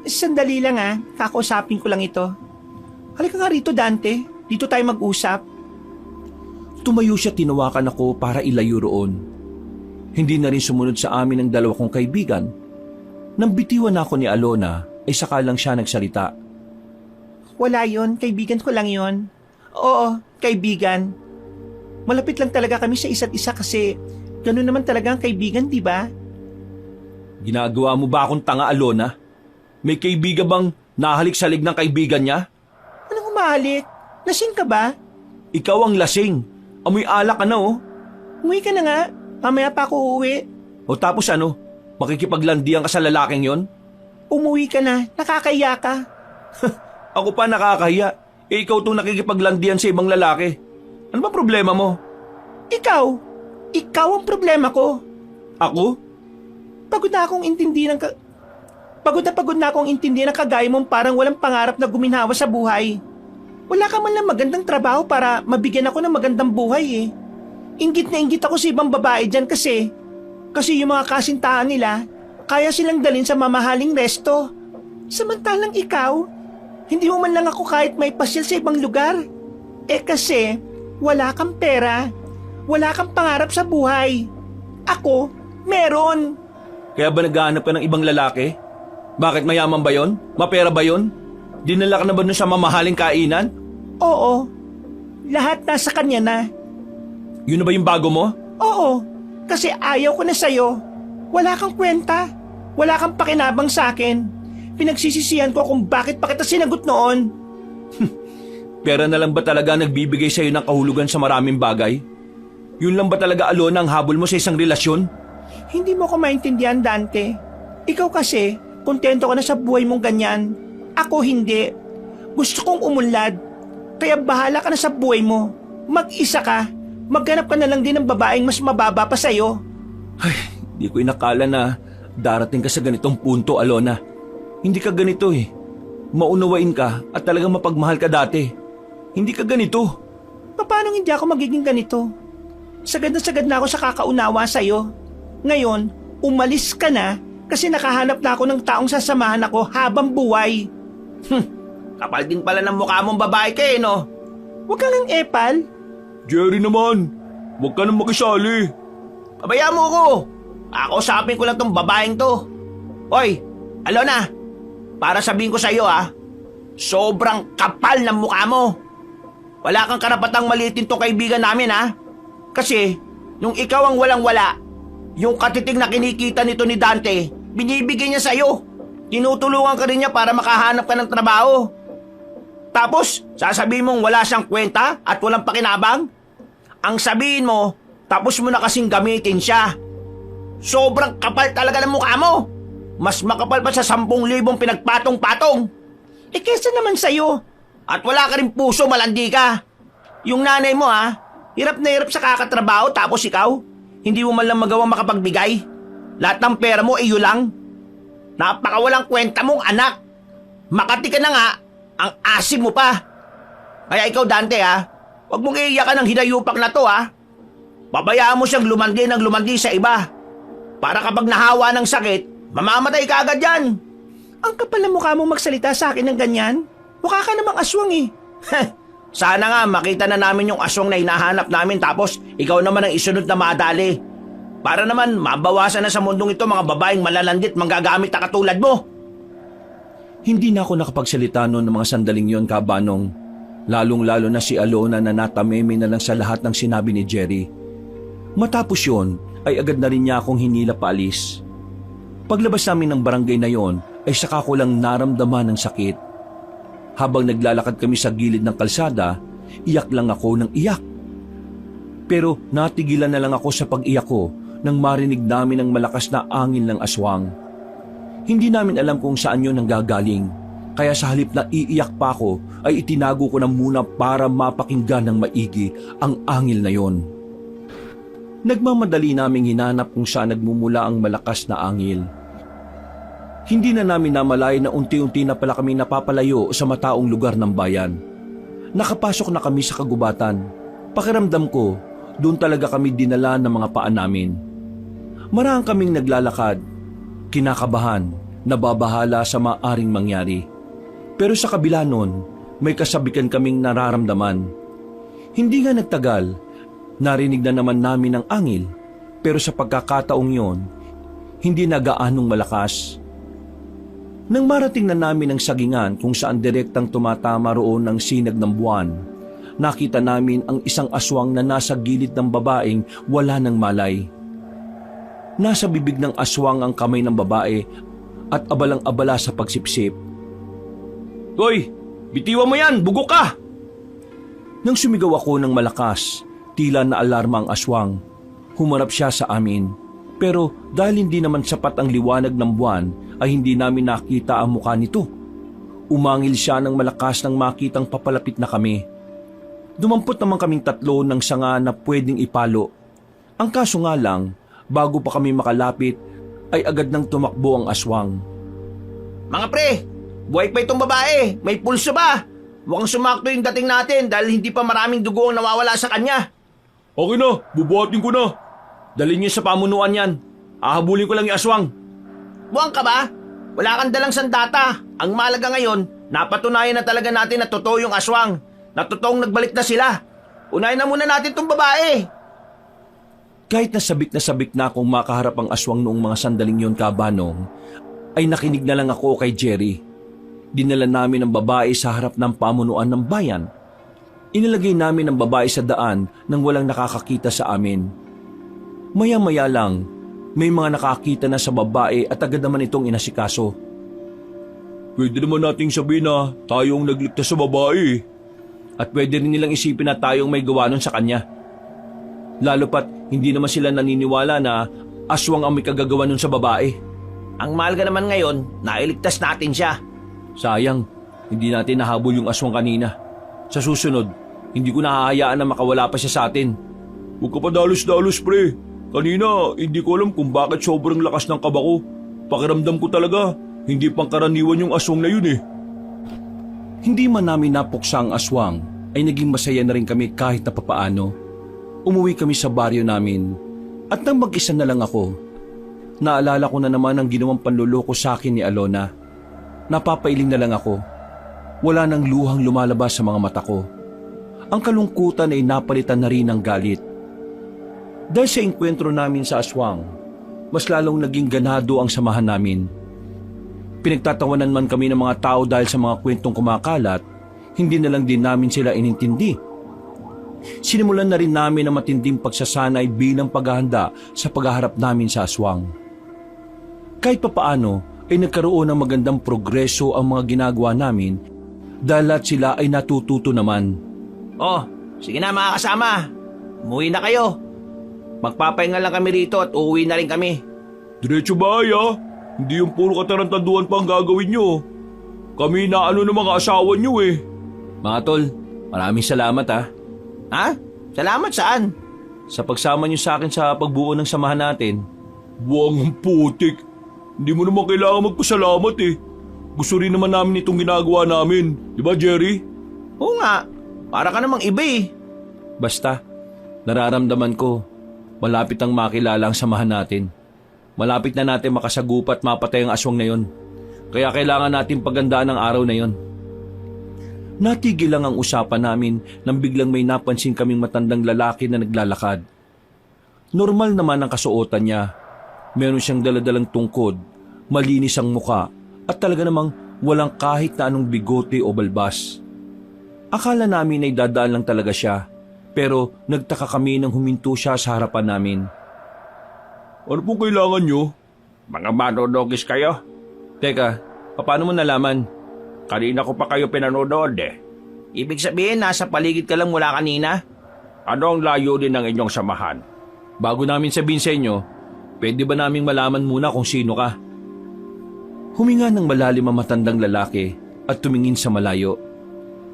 Sandali lang kakausapin ko lang ito. Halika nga rito, Dante. Dito tayo mag-usap. Tumayo siya, tinawakan ako para ilayo roon. Hindi na rin sumunod sa amin ang dalawa kong kaibigan. Nang bitiwan ako ni Alona, ay saka lang siya nagsalita. Wala yon, kaibigan ko lang yon. Oo, kaibigan. Malapit lang talaga kami sa isa't isa kasi gano'n naman talaga ang kaibigan, di ba? Ginagawa mo ba akong tanga, Alona? May kaibigan bang nahalik sa lig ng kaibigan niya? Anong humahalik? Lasing ka ba? Ikaw ang lasing. Amoy alak ka na oh. Umuwi ka na nga. Mamaya pa ako uuwi. O tapos ano? Makikipaglandian ka sa lalaking yon? Umuwi ka na. Nakakahiya ka. Ako pa nakakahiya. Ikaw itong nakikipaglandian sa ibang lalaki. Ano ba problema mo? Ikaw. Ikaw ang problema ko. Ako? Pagod na akong intindihan ng pagod na akong intindihan ng kagaya mong parang walang pangarap na guminhawa sa buhay. Wala ka man lang magandang trabaho para mabigyan ako ng magandang buhay eh. Inggit na inggit ako sa ibang babae dyan kasi yung mga kasintahan nila, kaya silang dalhin sa mamahaling resto. Samantalang ikaw, hindi mo man lang ako kahit may pasyal sa ibang lugar. Eh kasi, wala kang pera, wala kang pangarap sa buhay. Ako, meron. Kaya ba naghahanap ka ng ibang lalaki? Bakit mayaman ba yon? Mapera ba yon? Dinala ka na ba nun sa mamahaling kainan? Oo, lahat nasa kanya na. Yun na ba yung bago mo? Oo, kasi ayaw ko na sa'yo. Wala kang kwenta. Wala kang pakinabang sa akin. Pinagsisisihan ko kung bakit pa kita sinagot noon. Pera na lang ba talaga nagbibigay sa'yo ng kahulugan sa maraming bagay? Yun lang ba talaga, Alona, ang habol mo sa isang relasyon? Hindi mo ko maintindihan, Dante. Ikaw kasi, kontento ka na sa buhay mong ganyan. Ako hindi. Gusto kong umunlad. Kaya bahala ka na sa buhay mo. Mag-isa ka. Maghanap ka na lang din ng babaeng mas mababa pa sa'yo. Ay, di ko inakala na darating ka sa ganitong punto, Alona. Hindi ka ganito eh. Maunawain ka at talagang mapagmahal ka dati. Hindi ka ganito. Paano hindi ako magiging ganito? Sagad na ako sa kakaunawa sa'yo. Ngayon, umalis ka na kasi nakahanap na ako ng taong sasamahan ako habang buhay. Kapal din pala ng mukha mong babae ka eh, no? Huwag kang ang epal. Jerry naman, huwag ka nang makisali. Pabayaan mo ko. Usapin ko lang tong babaeng to. Hoy, Alona, para sabihin ko sa iyo sobrang kapal ng mukha mo. Wala kang karapatang maliitin tong kaibigan namin Kasi, nung ikaw ang walang-wala, yung katiting na kinikita nito ni Dante, binibigay niya sa'yo. Tinutulungan ka rin niya para makahanap ka ng trabaho. Tapos, sasabihin mong wala siyang kwenta at walang pakinabang? Ang sabihin mo, tapos mo na kasing gamitin siya. Sobrang kapal talaga ng mukha mo. Mas makapal pa sa 10,000 pinagpatong-patong. Eh kesa naman sa'yo. At wala ka rin puso, malandi ka. Yung nanay mo hirap na hirap sa kakatrabaho tapos ikaw, hindi mo man lang magawang makapagbigay. Lahat ng pera mo iyo lang. Napakawalang kwenta mong anak. Makati ka na nga, ang asim mo pa. Kaya ikaw, Dante huwag mong iiyakan ng hinayupak na to Pabayaan mo siyang lumandi sa iba. Para kapag nahawa ng sakit, mamamatay ka agad yan. Ang kapal na mukha mo magsalita sa akin ng ganyan. Mukha ka namang aswang eh. Sana nga makita na namin yung aswang na hinahanap namin tapos ikaw naman ang isunod na madali. Para naman mabawasan na sa mundong ito mga babaeng malalandit manggagamit na katulad mo. Hindi na ako nakapagsalita noon ng mga sandaling yon, Kabanong. Lalong-lalo na si Alona na natameme na lang sa lahat ng sinabi ni Jerry. Matapos yon, ay agad na rin niya akong hinila paalis. Paglabas namin ng barangay na yon ay saka ko lang naramdaman ng sakit. Habang naglalakad kami sa gilid ng kalsada, iyak lang ako ng iyak. Pero natigilan na lang ako sa pag-iyak ko nang marinig namin ang malakas na angin ng aswang. Hindi namin alam kung saan yun nanggagaling, kaya sa halip na iiyak pa ako ay itinago ko na muna para mapakinggan ng maigi ang angil na yon. Nagmamadali naming hinanap kung saan nagmumula ang malakas na angil. Hindi na namin namalay na unti-unti na pala kami napapalayo sa mataong lugar ng bayan. Nakapasok na kami sa kagubatan. Pakiramdam ko, doon talaga kami dinala ng mga paa namin. Marahang kaming naglalakad, kinakabahan, nababahala sa maaring mangyari. Pero sa kabila nun, may kasabikan kaming nararamdaman. Hindi nga nagtagal, narinig na naman namin ang angil, pero sa pagkakataong yon, hindi na gaanong malakas. Nang marating na namin ang sagingan kung saan direktang tumatama roon ang sinag ng buwan, nakita namin ang isang aswang na nasa gilid ng babaeng wala ng malay. Nasa bibig ng aswang ang kamay ng babae at abalang-abala sa pagsipsip. Hoy, bitiwan mo yan, bugok ka! Nang sumigaw ako ng malakas, tila na alarma ang aswang. Humarap siya sa amin. Pero dahil hindi naman sapat ang liwanag ng buwan, ay hindi namin nakita ang mukha nito. Umangil siya ng malakas nang makitang papalapit na kami. Dumampot naman kaming tatlo ng sanga na pwedeng ipalo. Ang kaso nga lang, bago pa kami makalapit, ay agad nang tumakbo ang aswang. Mga pre, buhay pa itong babae. May pulso ba? Mukhang sumakto yung dating natin dahil hindi pa maraming dugo ang nawawala sa kanya. Okay na, bubuhatin ko na. Dalhin niyo sa pamunuan yan. Ahabulin ko lang yung aswang. Buwang ka ba? Wala kang dalang sandata. Ang malaga ngayon, napatunayan na talaga natin na totoo yung aswang. Na totoong nagbalik na sila. Unahin na muna natin tong babae. Kahit nasabik na akong makaharap ang aswang noong mga sandaling yon, Kabanong, ay nakinig na lang ako kay Jerry. Dinala namin ang babae sa harap ng pamunuan ng bayan. Inilagay namin ang babae sa daan nang walang nakakakita sa amin. Maya-maya lang, may mga nakakita na sa babae at agad naman itong inasikaso. Pwede naman nating sabihin na tayo ang nagligtas sa babae. At pwede rin nilang isipin na tayong may gawa nun sa kanya. Lalo pat hindi naman sila naniniwala na aswang ang may kagagawa nun sa babae. Ang mahalaga naman ngayon, nailigtas natin siya. Sayang, hindi natin nahabol yung aswang kanina. Sa susunod, hindi ko nahahayaan na makawala pa siya sa atin. Huwag ka pa dalos-dalos, pre. Kanina, hindi ko alam kung bakit sobrang lakas ng kaba ko. Pakiramdam ko talaga, hindi pangkaraniwan yung aswang na yun eh. Hindi man namin napuksa ang aswang, ay naging masaya na rin kami kahit na papaano. Umuwi kami sa baryo namin, at nang mag-isa na lang ako, naalala ko na naman ang ginawang panluloko sa akin ni Alona. Napapailing na lang ako. Wala nang luhang lumalabas sa mga mata ko. Ang kalungkutan ay napalitan na rin ng galit. Dahil sa engkwentro namin sa aswang, mas lalong naging ganado ang samahan namin. Pinagtatawanan man kami ng mga tao dahil sa mga kwentong kumakalat, hindi na lang din namin sila inintindi. Sinimulan na rin namin ang matinding pagsasanay bilang paghahanda sa paghaharap namin sa aswang. Kahit papaano ay nagkaroon ng magandang progreso ang mga ginagawa namin dahil lahat sila ay natututo naman. Oh, sige na mga kasama. Umuwi na kayo. Magpapahinga lang kami rito at uuwi na rin kami. Diretso bahay ah. Hindi yung puro katarantaduhan pa ang gagawin nyo. Kami na ano ng mga asawa nyo eh. Mga tol, maraming salamat ah. Ha? Salamat saan? Sa pagsama niyo sa akin sa pagbuo ng samahan natin. Buwang ang putik. Hindi mo naman kailangan magpasalamat eh. Gusto rin naman namin itong ginagawa namin. Di ba, Jerry? Oo nga. Para ka namang iba eh. Basta, nararamdaman ko, malapit ang makilala ang samahan natin. Malapit na natin makasagupa at mapatay ang aswang na yon. Kaya kailangan natin pagandaan ang araw na yon. Natigil lang ang usapan namin nang biglang may napansin kaming matandang lalaki na naglalakad. Normal naman ang kasuotan niya. Meron siyang daladalang tungkod, malinis ang muka at talaga namang walang kahit na anong bigote o balbas. Akala namin ay dadaan lang talaga siya, pero nagtaka kami nang huminto siya sa harapan namin. Ano pong kailangan nyo? Mga manonogis kayo? Teka, paano mo nalaman? Kanina ko pa kayo pinanonood eh. Ibig sabihin, nasa paligid ka lang mula kanina? Ano ang layunin ng inyong samahan? Bago namin sabihin sa inyo, pwede ba naming malaman muna kung sino ka? Huminga ng malalim ang matandang lalaki at tumingin sa malayo.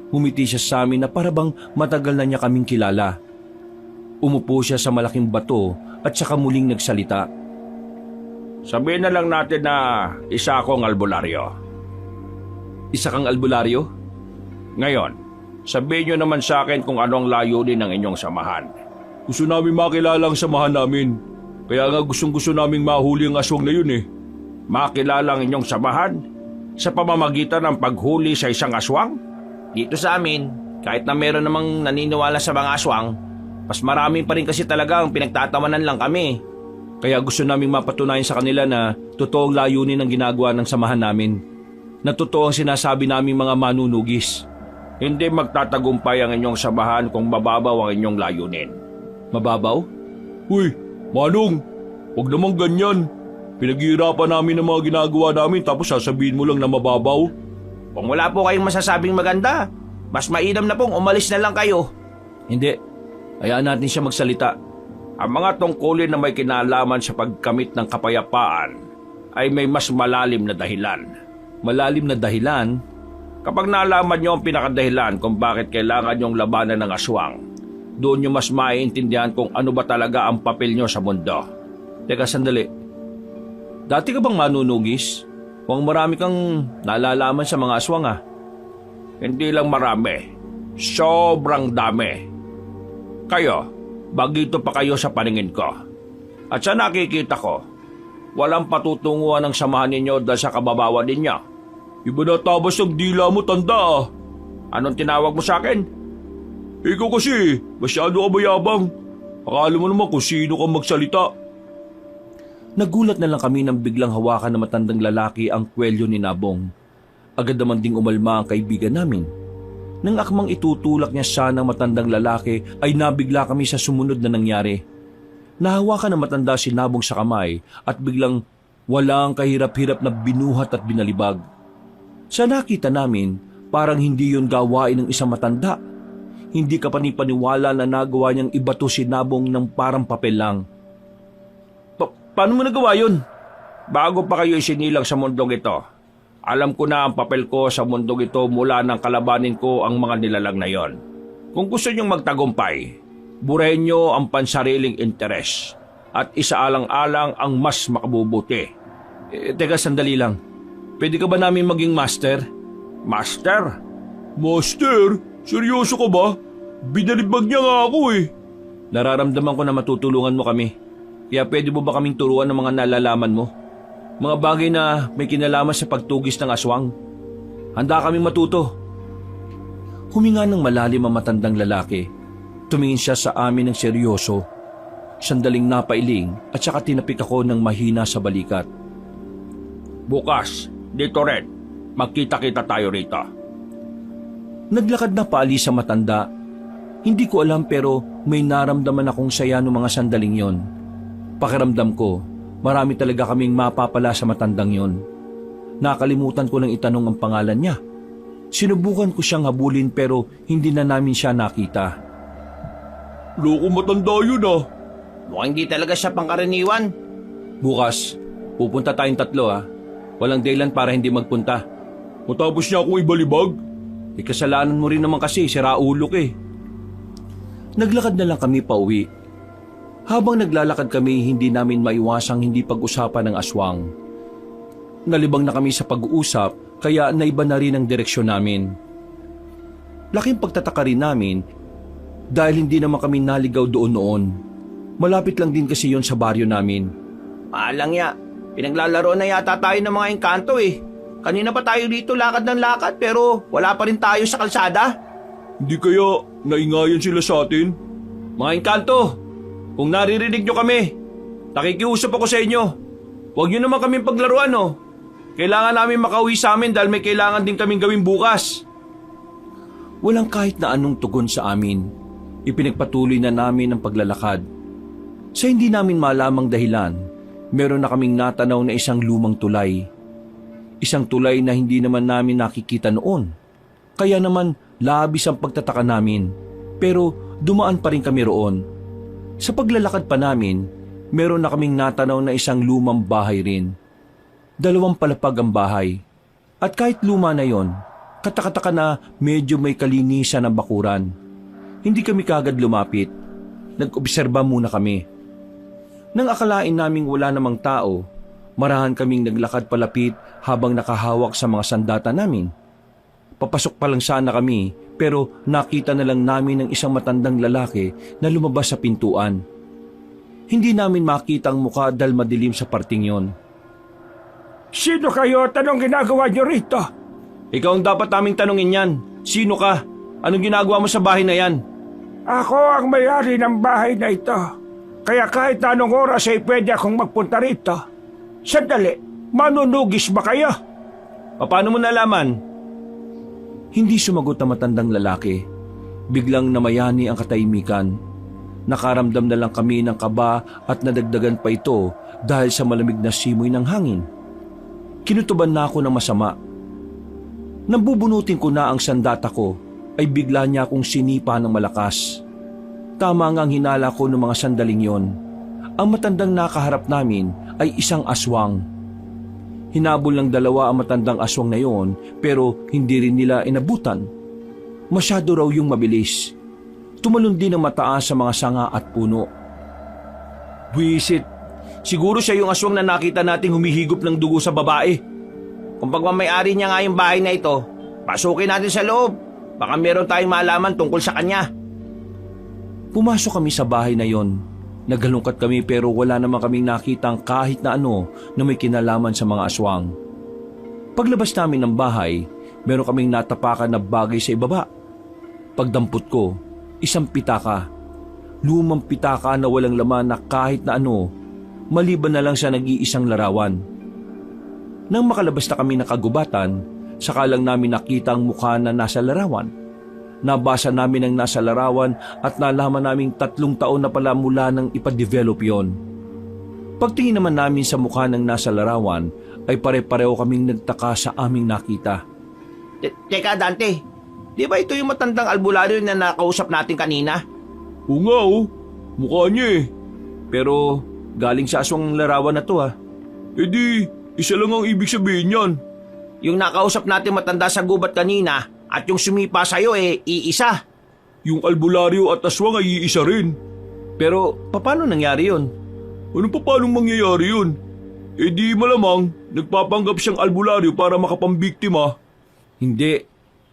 Humiti siya sa amin na parabang matagal na niya kaming kilala. Umupo siya sa malaking bato at saka muling nagsalita. Sabihin na lang natin na isa akong albularyo. Isa kang albularyo? Ngayon, sabihin nyo naman sa akin kung ano ang layunin ng inyong samahan. Gusto namin makilala ang samahan namin. Kaya nga gustong-gusto naming mahuli ang aswang na yun eh. Makilala ang inyong samahan sa pamamagitan ng paghuli sa isang aswang? Dito sa amin, kahit na meron namang naniniwala sa mga aswang, mas marami pa rin kasi talaga ang pinagtatawanan lang kami. Kaya gusto naming mapatunayan sa kanila na totoong layunin ang ginagawa ng samahan namin. Na totoo ang sinasabi naming mga manunugis. Hindi magtatagumpay ang inyong samahan kung mababaw ang inyong layunin. Mababaw? Uy, Manong, huwag naman ganyan. Pinaghihirapan namin ang mga ginagawa namin tapos sasabihin mo lang na mababaw. Kung wala po kayong masasabing maganda, mas mainam na pong umalis na lang kayo. Hindi. Hayaan natin siya magsalita. Ang mga tungkulin na may kinalaman sa pagkamit ng kapayapaan ay may mas malalim na dahilan. Malalim na dahilan? Kapag nalaman nyo ang pinakadahilan kung bakit kailangan nyong labanan ng aswang, doon nyo mas maiintindihan kung ano ba talaga ang papel nyo sa mundo. Teka, sandali. Dati ka bang manunugis? Kung marami kang nalalaman sa mga aswang ah. Hindi lang marami, sobrang dami. Kayo, bagito pa kayo sa paningin ko. At sa nakikita ko, walang patutunguhan ng samahan ninyo dahil sa kababawan ninyo. Iba na tabas ang dila mo, tanda ah. Anong tinawag mo sa akin? Ikaw kasi, masyado ka mayabang. Akala mo naman kung sino kang magsalita. Nagulat na lang kami nang biglang hawakan ng matandang lalaki ang kwelyo ni Nabong. Agad naman ding umalma ang kaibigan namin. Nang akmang itutulak niya siya ng matandang lalaki ay nabigla kami sa sumunod na nangyari. Nahawakan ng matanda si Nabong sa kamay at biglang walang kahirap-hirap na binuhat at binalibag. Sa nakita namin, parang hindi yun gawain ng isang matanda. Hindi ka panipaniwala na nagawa niyang ibato si Nabong ng parang papel lang. Paano mo nagawa yun? Bago pa kayo isinilang sa mundong ito, alam ko na ang papel ko sa mundong ito mula nang kalabanin ko ang mga nilalang na yon. Kung gusto niyong magtagumpay, burahin niyo ang pansariling interes at isaalang-alang ang mas makabubuti. Teka, sandali lang. Pwede ka ba namin maging master? Master? Master, seryoso ka ba? Binalibag niya nga ako eh. Nararamdaman ko na matutulungan mo kami. Kaya pwede mo ba kaming turuan ng mga nalalaman mo? Mga bagay na may kinalaman sa pagtugis ng aswang. Handa kaming matuto. Huminga ng malalim ang matandang lalaki. Tumingin siya sa amin ng seryoso. Sandaling napailing at saka tinapik ako ng mahina sa balikat. Bukas, dito rin. Magkita-kita tayo rito. Naglakad na paalis sa matanda. Hindi ko alam pero may naramdaman akong saya noong mga sandaling yon. Pakiramdam ko, marami talaga kaming mapapala sa matandang yon. Nakalimutan ko nang itanong ang pangalan niya. Sinubukan ko siyang habulin pero hindi na namin siya nakita. Loko matanda yun ah. Mukhang hindi talaga siya pangkaraniwan. Bukas, pupunta tayong 3 ah. Walang dahilan para hindi magpunta. Matapos niya akong ibalibag. Kasalanan mo rin naman kasi, sira ulo ka eh. Naglakad na lang kami pauwi. Habang naglalakad kami, hindi namin maiwasang hindi pag-usapan ng aswang. Nalibang na kami sa pag-uusap, kaya naiba na rin ang direksyon namin. Laking pagtataka rin namin dahil hindi naman kami naligaw doon noon. Malapit lang din kasi yon sa baryo namin. Maalang ya, pinaglalaro na yata tayo ng mga engkanto eh. Kanina pa tayo dito lakad ng lakad pero wala pa rin tayo sa kalsada. Hindi kaya naingayan sila sa atin? Mga engkanto! Kung naririnig nyo kami, nakikiusap ako sa inyo. Huwag nyo naman kaming paglaruan, no? Kailangan namin makauwi sa amin dahil may kailangan din kaming gawin bukas. Walang kahit na anong tugon sa amin. Ipinagpatuloy na namin ang paglalakad. Sa hindi namin malamang dahilan, meron na kaming natanaw na isang lumang tulay. Isang tulay na hindi naman namin nakikita noon. Kaya naman labis ang pagtataka namin, pero dumaan pa rin kami roon. Sa paglalakad pa namin, meron na kaming natanaw na isang lumang bahay rin. 2 palapag ang bahay. At kahit luma na yon, katakataka na medyo may kalinisan ng bakuran. Hindi kami kagad lumapit. Nag-obserba muna kami. Nang akalain naming wala namang tao, marahan kaming naglakad palapit habang nakahawak sa mga sandata namin. Papasok pa lang sana kami, pero nakita na lang namin ng isang matandang lalaki na lumabas sa pintuan. Hindi namin makita ang mukha dahil madilim sa parting yon. Sino kayo at anong ginagawa niyo rito? Ikaw ang dapat naming tanungin yan. Sino ka? Anong ginagawa mo sa bahay na yan? Ako ang may-ari ng bahay na ito. Kaya kahit na anong oras ay pwede akong magpunta rito. Sandali, manunugis ba kayo? Paano mo nalaman? Hindi sumagot ang matandang lalaki. Biglang namayani ang katahimikan. Nakaramdam na lang kami ng kaba at nadagdagan pa ito dahil sa malamig na simoy ng hangin. Kinutuban na ako ng masama. Nang bubunutin ko na ang sandata ko, ay bigla niya akong sinipa ng malakas. Tama nga ang hinala ko ng mga sandaling yon. Ang matandang nakaharap namin ay isang aswang. Hinabol ng 2 ang matandang aswang na yon, pero hindi rin nila inabutan. Masyado raw yung mabilis. Tumalon din ang mataas sa mga sanga at puno. Buisit, siguro siya yung aswang na nakita nating humihigop ng dugo sa babae. Kung pagmamayari niya nga yung bahay na ito, pasukin natin sa loob. Baka meron tayong malaman tungkol sa kanya. Pumasok kami sa bahay na yon. Naghalungkat kami pero wala naman kaming nakitang kahit na ano na may kinalaman sa mga aswang. Paglabas namin ng bahay, meron kaming natapakan na bagay sa ibaba. Pagdampot ko, isang pitaka. Lumang pitaka na walang laman na kahit na ano, maliban na lang sa nag-iisang larawan. Nang makalabas na kami ng kagubatan, saka lang namin nakita ang mukha na nasa larawan. Nabasa namin ang nasa larawan at nalaman naming 3 taon na pala mula nang ipadevelop yon. Pagtingin naman namin sa mukha ng nasa larawan ay pare-pareho kaming nagtaka sa aming nakita. Teka Dante, di ba ito yung matandang albularyo na nakausap natin kanina? Oo nga mukha niya eh. Pero galing sa aswang ang larawan na to ha. E di, isa lang ang ibig sabihin yan. Yung nakausap natin matanda sa gubat kanina at yung sumipa sa'yo iisa. Yung albularyo at aswang ay iisa rin. Pero paano nangyari yon? Ano pa paanong mangyayari yun? E di malamang, nagpapanggap siyang albularyo para makapambiktima. Hindi.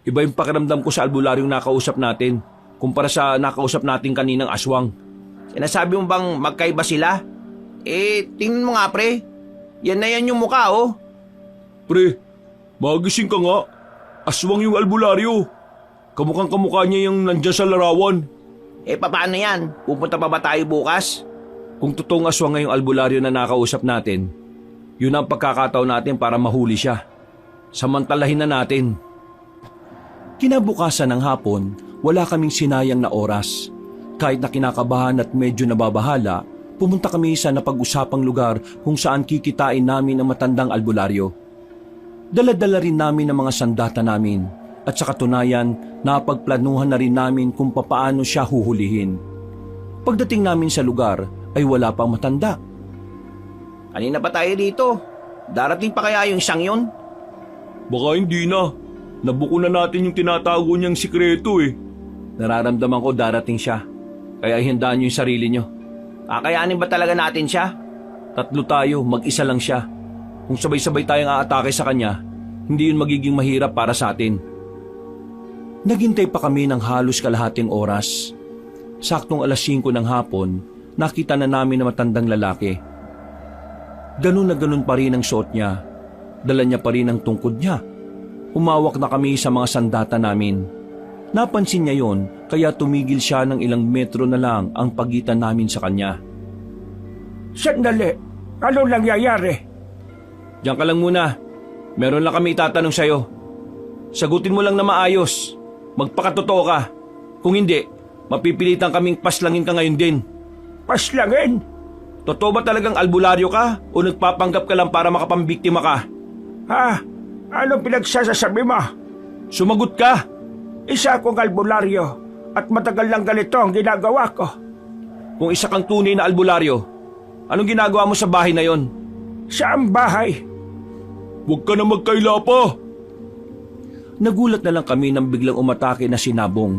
Iba yung pakiramdam ko sa albularyong nakausap natin kumpara sa nakausap natin kaninang aswang. Sinasabi mo bang magkaiba sila? Tingnan mo nga pre. Yan na yan yung mukha Pre, magising ka nga. Aswang yung albularyo. Kamukhang kamukha niya yung nandyan sa larawan. Paano yan? Pupunta pa ba tayo bukas? Kung totoong aswang ngayong albularyo na nakausap natin, yun ang pagkakataon natin para mahuli siya. Samantalahin na natin. Kinabukasan ng hapon, wala kaming sinayang na oras. Kahit na kinakabahan at medyo nababahala, pumunta kami sa napag-usapang lugar kung saan kikitain namin ang matandang albularyo. Dala-dala rin namin ang mga sandata namin at sa katunayan, napagplanuhan na rin namin kung papaano siya huhulihin. Pagdating namin sa lugar ay wala pang matanda. Kanina pa tayo dito. Darating pa kaya yung isang yun? Baka hindi na. Nabuko na natin yung tinatago niyang sikreto eh. Nararamdaman ko darating siya. Kaya ihandaan niyo yung sarili niyo. Kakayanin ba talaga natin siya? 3 tayo, mag-isa lang siya. Kung sabay-sabay tayong aatake sa kanya, hindi yun magiging mahirap para sa atin. Naghintay pa kami ng halos kalahating oras. Saktong 5:00 ng hapon, nakita na namin na matandang lalaki. Ganun na ganun pa rin ang suot niya. Dala niya pa rin ang tungkod niya. Umawak na kami sa mga sandata namin. Napansin niya yon, kaya tumigil siya ng ilang metro na lang ang pagitan namin sa kanya. Sandali, ano nangyayari? Diyan ka lang muna. Meron lang kami itatanong sa'yo. Sagutin mo lang na maayos. Magpakatotoo ka. Kung hindi, mapipilitan kaming paslangin ka ngayon din. Paslangin? Totoo ba talagang albularyo ka o nagpapanggap ka lang para makapambiktima ka? Ha? Anong pinagsasasabi mo? Sumagot ka! Isa akong albularyo at matagal lang ganito ang ginagawa ko. Kung isa kang tunay na albularyo, anong ginagawa mo sa bahay na yon? Saang bahay? Huwag ka na magkaila pa. Nagulat na lang kami nang biglang umatake na si Nabong.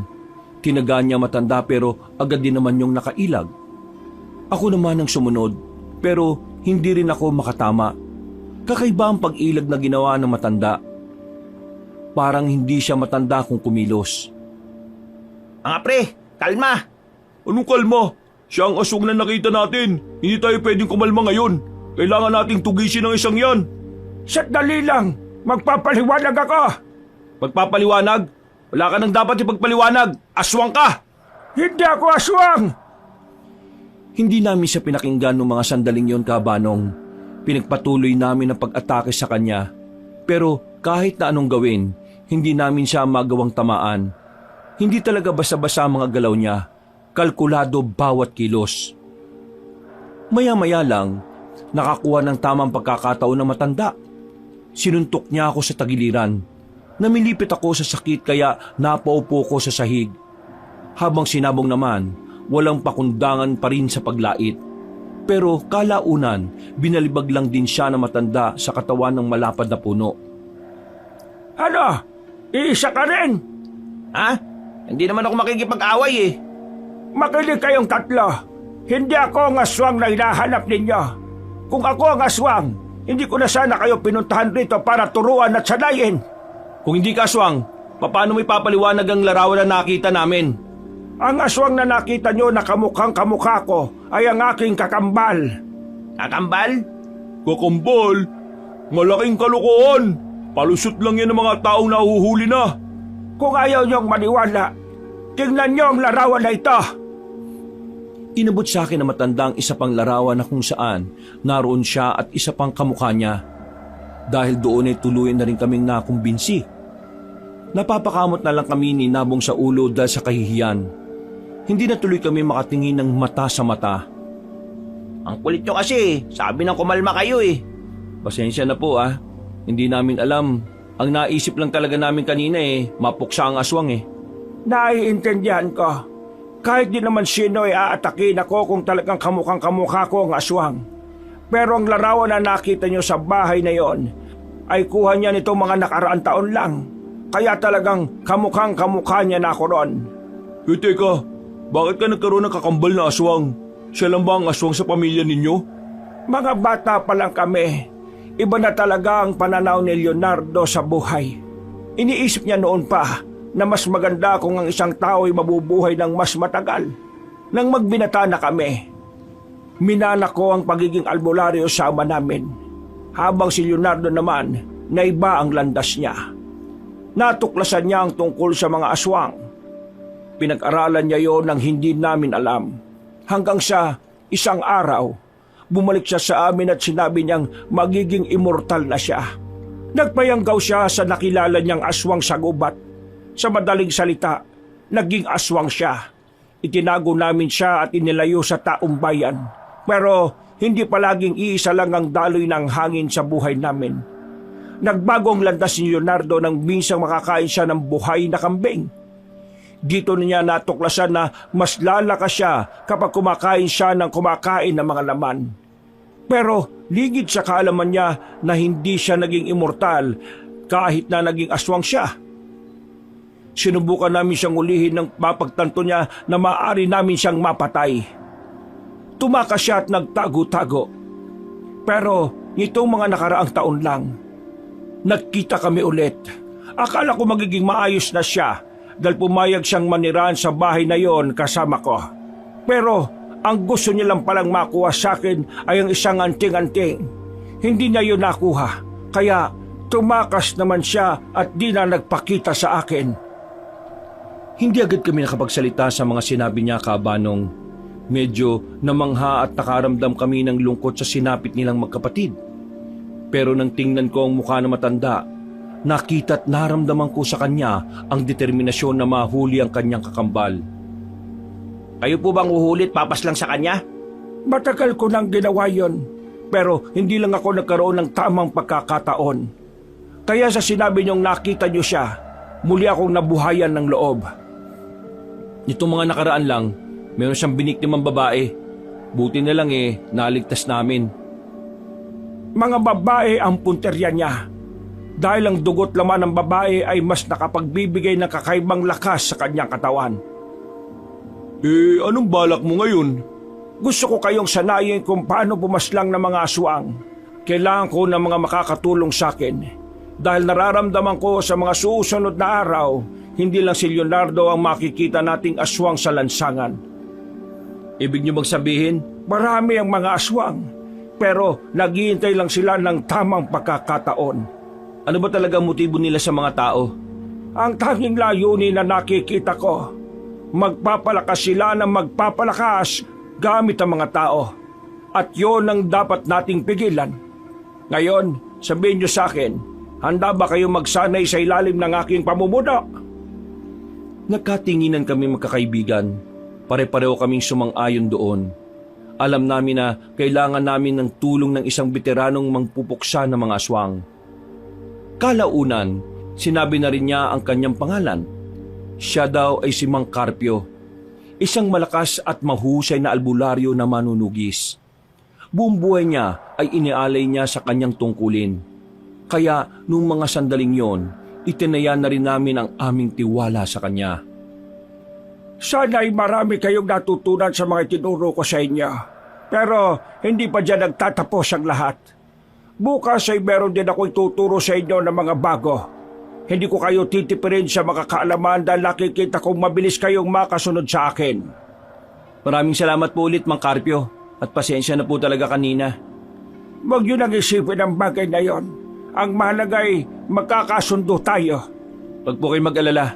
Tinaga niya matanda pero agad din naman yung nakailag. Ako naman ang sumunod pero hindi rin ako makatama. Kakaiba ang pag-ilag na ginawa ng matanda. Parang hindi siya matanda kung kumilos. Mga pre, kalma! Anong kalma? Siya ang aswang na nakita natin. Hindi tayo pwedeng kumalma ngayon. Kailangan nating tugisin ang isang yan. Sandali lang! Magpapaliwanag ako! Pagpapaliwanag? Wala ka nang dapat ipagpaliwanag. Aswang ka! Hindi ako aswang! Hindi namin siya pinakinggan noong mga sandaling yon, Kabanong. Pinagpatuloy namin ang pag-atake sa kanya. Pero kahit na anong gawin, hindi namin siya magawang tamaan. Hindi talaga basa-basa ang mga galaw niya. Kalkulado bawat kilos. Maya-maya lang, nakakuha ng tamang pagkakataon ng matanda. Sinuntok niya ako sa tagiliran. Namilipit ako sa sakit kaya napaupo ko sa sahig. Habang sinabong naman, walang pakundangan pa rin sa paglait. Pero kalaunan, binalibag lang din siya na matanda sa katawan ng malapad na puno. Ano? Iisa ka rin? Ha? Hindi naman ako makikipag-away eh. Makinig kayong tatlo. Hindi ako ang aswang na hinahanap ninyo. Kung ako ang aswang, hindi ko na sana kayo pinuntahan rito para turuan at sanayin. Kung hindi ka aswang, paano mo ipapaliwanag ang larawan na nakita namin? Ang aswang na nakita nyo na kamukhang kamukha ko ay ang aking kakambal. Kakambal? Kakambal? Malaking kalokohan. Palusot lang yan ng mga taong nahuhuli na. Kung ayaw nyong maniwala, tingnan nyo ang larawan na ito. Inabot sa akin na matanda ang isa pang larawan na kung saan naroon siya at isa pang kamukha niya. Dahil doon ay tuluyan na rin kaming nakumbinsi. Napapakamot na lang kami ni Nabong sa ulo dahil sa kahihiyan. Hindi na tuloy kami makatingin ng mata sa mata. Ang kulit nyo kasi, sabi ng kumalma kayo eh. Pasensya na po ah. Hindi namin alam. Ang naisip lang talaga namin kanina mapuksa ang aswang eh. Naiintindihan ko. Kahit di naman sino ay aatakin ako kung talagang kamukhang kamukha ko ang aswang. Pero ang larawan na nakita nyo sa bahay na yon ay kuha niya nitong mga nakaraang taon lang. Kaya talagang kamukhang kamukha niya na ako ron. Teka, bakit ka nagkaroon ng kakambal na aswang? Siya lang ba ang aswang sa pamilya ninyo? Mga bata pa lang kami. Iba na talaga ang pananaw ni Leonardo sa buhay. Iniisip niya noon pa na mas maganda kung ang isang tao ay mabubuhay ng mas matagal. Nang magbinata na kami, minana ko ang pagiging albularyo sa ama namin. Habang si Leonardo naman, naiba ang landas niya. Natuklasan niya ang tungkol sa mga aswang. Pinag-aralan niya yon nang hindi namin alam. Hanggang sa isang araw, bumalik siya sa amin at sinabi niyang magiging immortal na siya. Nagpayanggaw siya sa nakilala niyang aswang sa gubat. Sa madaling salita, naging aswang siya. Itinago namin siya at inilayo sa taong bayan. Pero hindi palaging iisa lang ang daloy ng hangin sa buhay namin. Nagbago ang landas ni Leonardo nang minsang makakain siya ng buhay na kambing. Dito niya natuklasan na mas lalakas siya kapag kumakain siya ng kumakain ng mga laman. Pero ligid sa kaalaman niya na hindi siya naging immortal kahit na naging aswang siya. Sinubukan namin siyang ulihin nang mapagtanto niya na maaari namin siyang mapatay. Tumakas siya at nagtago-tago. Pero nitong mga nakaraang taon lang, nagkita kami ulit. Akala ko magiging maayos na siya dahil pumayag siyang manirahan sa bahay na yon kasama ko. Pero ang gusto niya lang palang makuha sa akin ay ang isang anting-anting. Hindi niya yun nakuha, kaya tumakas naman siya at di na nagpakita sa akin. Hindi agad kami nakapagsalita sa mga sinabi niya, Kabanong. Medyo namangha at nakaramdam kami ng lungkot sa sinapit nilang magkapatid. Pero nang tingnan ko ang mukha na matanda, nakita at naramdaman ko sa kanya ang determinasyon na mahuli ang kanyang kakambal. Kayo po bang uhulit papas lang sa kanya? Matagal ko nang ginawa yon, pero hindi lang ako nagkaroon ng tamang pagkakataon. Kaya sa sinabi niyong nakita niyo siya, muli akong nabuhayan ng loob. Nitong mga nakaraan lang, meron siyang biniktimang babae. Buti na lang naligtas namin. Mga babae ang punterya niya. Dahil ang dugot laman ng babae ay mas nakapagbibigay ng kakaibang lakas sa kanyang katawan. Anong balak mo ngayon? Gusto ko kayong sanayin kung paano bumaslang ng mga aswang. Kailangan ko ng mga makakatulong sa akin. Dahil nararamdaman ko sa mga susunod na araw, hindi lang si Leonardo ang makikita nating aswang sa lansangan. Ibig niyo magsabihin, Marami ang mga aswang, pero naghihintay lang sila ng tamang pagkakataon. ano ba talaga ang motibo nila sa mga tao? Ang tanging layunin na nakikita ko, magpapalakas sila ng magpapalakas gamit ang mga tao. At yon ang dapat nating pigilan. Ngayon, sabihin niyo sa akin, handa ba kayo magsanay sa ilalim ng aking pamumuno? Nagkatinginan kami magkakaibigan. Pare-pareho kaming sumang-ayon doon. Alam namin na kailangan namin ng tulong ng isang veteranong mangpupuksa ng mga aswang. Kalaunan, sinabi na rin niya ang kanyang pangalan. Siya daw ay si Mang Carpio, isang malakas at mahusay na albularyo na manunugis. Buong buhay niya ay inialay niya sa kanyang tungkulin. Kaya nung mga sandaling yon, itinaya na rin namin ang aming tiwala sa kanya. Sana ay marami kayong natutunan sa mga tinuro ko sa inyo. Pero hindi pa dyan nagtatapos ang lahat. Bukas ay meron din ako ituturo sa inyo ng mga bago. Hindi ko kayo titipirin sa mga kaalaman dahil nakikita kong mabilis kayong makasunod sa akin. Maraming salamat po ulit, Mang Carpio. At pasensya na po talaga kanina. Huwag yun ang isipin ang bagay na yon. Ang mahalaga ay magkakasundo tayo. Pag po kayo mag-alala,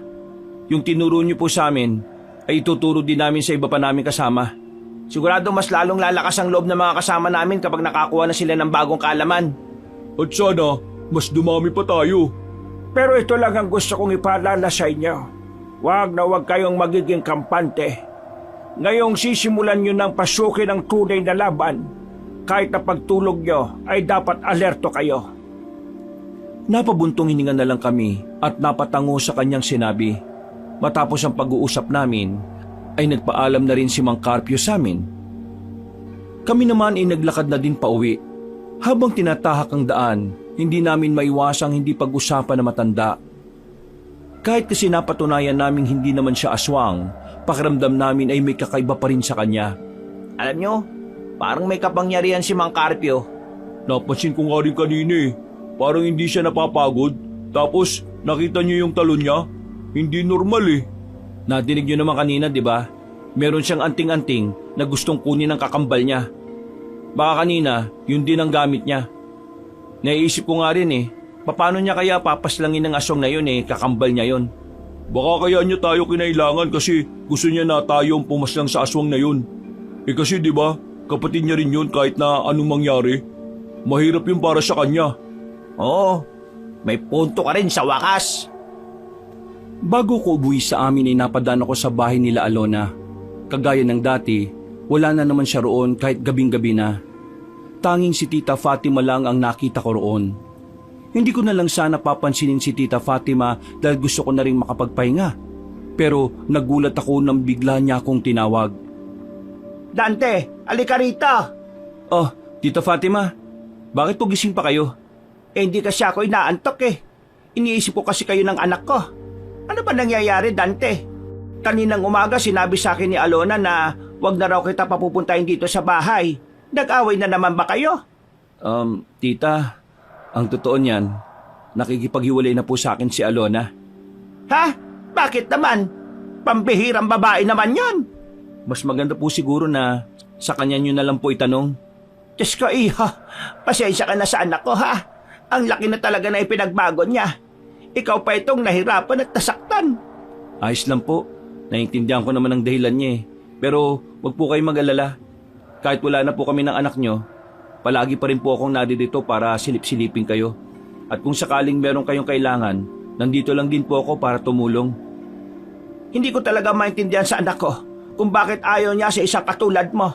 yung tinuro niyo po sa amin ay ituturo din namin sa iba pa namin kasama. Sigurado mas lalong lalakas ang loob ng mga kasama namin kapag nakakuha na sila ng bagong kaalaman. At sana, mas dumami pa tayo. Pero ito lang ang gusto kong ipaalala sa inyo. Huwag na huwag kayong magiging kampante. Ngayong sisimulan nyo ng pasukin ang tunay na laban, kahit na pagtulog nyo ay dapat alerto kayo. Napabuntong hininga na lang kami at napatango sa kanyang sinabi. Matapos ang pag-uusap namin, ay nagpaalam na rin si Mang Carpio sa amin. Kami naman ay naglakad na din pauwi. Habang tinatahak ang daan, hindi namin maiwasang hindi pag-usapan na matanda. Kahit kasi napatunayan naming hindi naman siya aswang, pakiramdam namin ay may kakaiba pa rin sa kanya. Alam nyo, parang may kapangyarihan si Mang Carpio. Napansin ko nga rin kanina Parang hindi siya napapagod. Tapos nakita niyo yung talon niya? Hindi normal Nadinig niyo naman kanina, di ba? Meron siyang anting-anting na gustong kunin ng kakambal niya. Baka kanina, yun din ang gamit niya. Naiisip ko nga rin paano niya kaya papaslangin ng aswang na yun kakambal niya yun. Baka kaya niya tayo kinailangan kasi gusto niya na tayo ang pumaslang sa aswang na yun. Kasi di ba, kapatid niya rin yun kahit na anong mangyari. Mahirap yun para sa kanya. Oo, may punto ka rin sa wakas. Bago ko ubuwi sa amin ay napadaan ako sa bahay nila Alona. Kagaya ng dati, wala na naman siya roon kahit gabing-gabi na. Tanging si Tita Fatima lang ang nakita ko roon. Hindi ko na lang sana papansinin si Tita Fatima dahil gusto ko na rin makapagpahinga. Pero nagulat ako nang bigla niya akong tinawag. Dante, alika rito. Oh, Tita Fatima, bakit po gising pa kayo? Hindi kasi ako inaantok Iniisip ko kasi kayo ng anak ko. Ano ba nangyayari, Dante? Kaninang umaga sinabi sa akin ni Alona na wag na raw kita papupuntahin dito sa bahay. Nag-away na naman ba kayo? Tita, ang totoo niyan, nakikipaghiwalay na po sa akin si Alona. Ha? Bakit naman? Pambihirang babae naman yon. Mas maganda po siguro na sa kanya niyo na lang po itanong. Diyos ko, iho. Pasensya ka na sa anak ko, ha? Ang laki na talaga na ipinagbago niya. Ikaw pa itong nahirapan at nasaktan. Ayos lang po. Naiintindihan ko naman ang dahilan niya Pero wag po kayo mag-alala. Kahit wala na po kami ng anak niyo, palagi pa rin po akong nadidito para silip-silipin kayo. At kung sakaling meron kayong kailangan, nandito lang din po ako para tumulong. Hindi ko talaga maintindihan sa anak ko kung bakit ayaw niya sa isang katulad mo.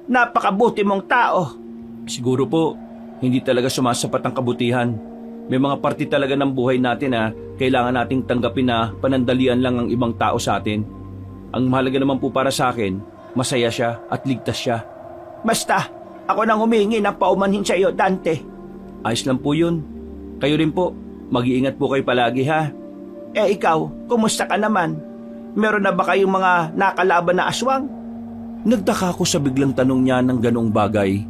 Napakabuti mong tao. Siguro po, hindi talaga sumasapat ang kabutihan. May mga parte talaga ng buhay natin na kailangan nating tanggapin na panandalian lang ang ibang tao sa atin. Ang mahalaga naman po para sa akin, masaya siya at ligtas siya. Basta, ako nang humingi ng paumanhin sa iyo, Dante. Ayos lang po yun. Kayo rin po, mag-iingat po kayo palagi ha. Ikaw, kumusta ka naman? Meron na ba kayong mga nakalaban na aswang? Nagtaka ko sa biglang tanong niya ng ganong bagay.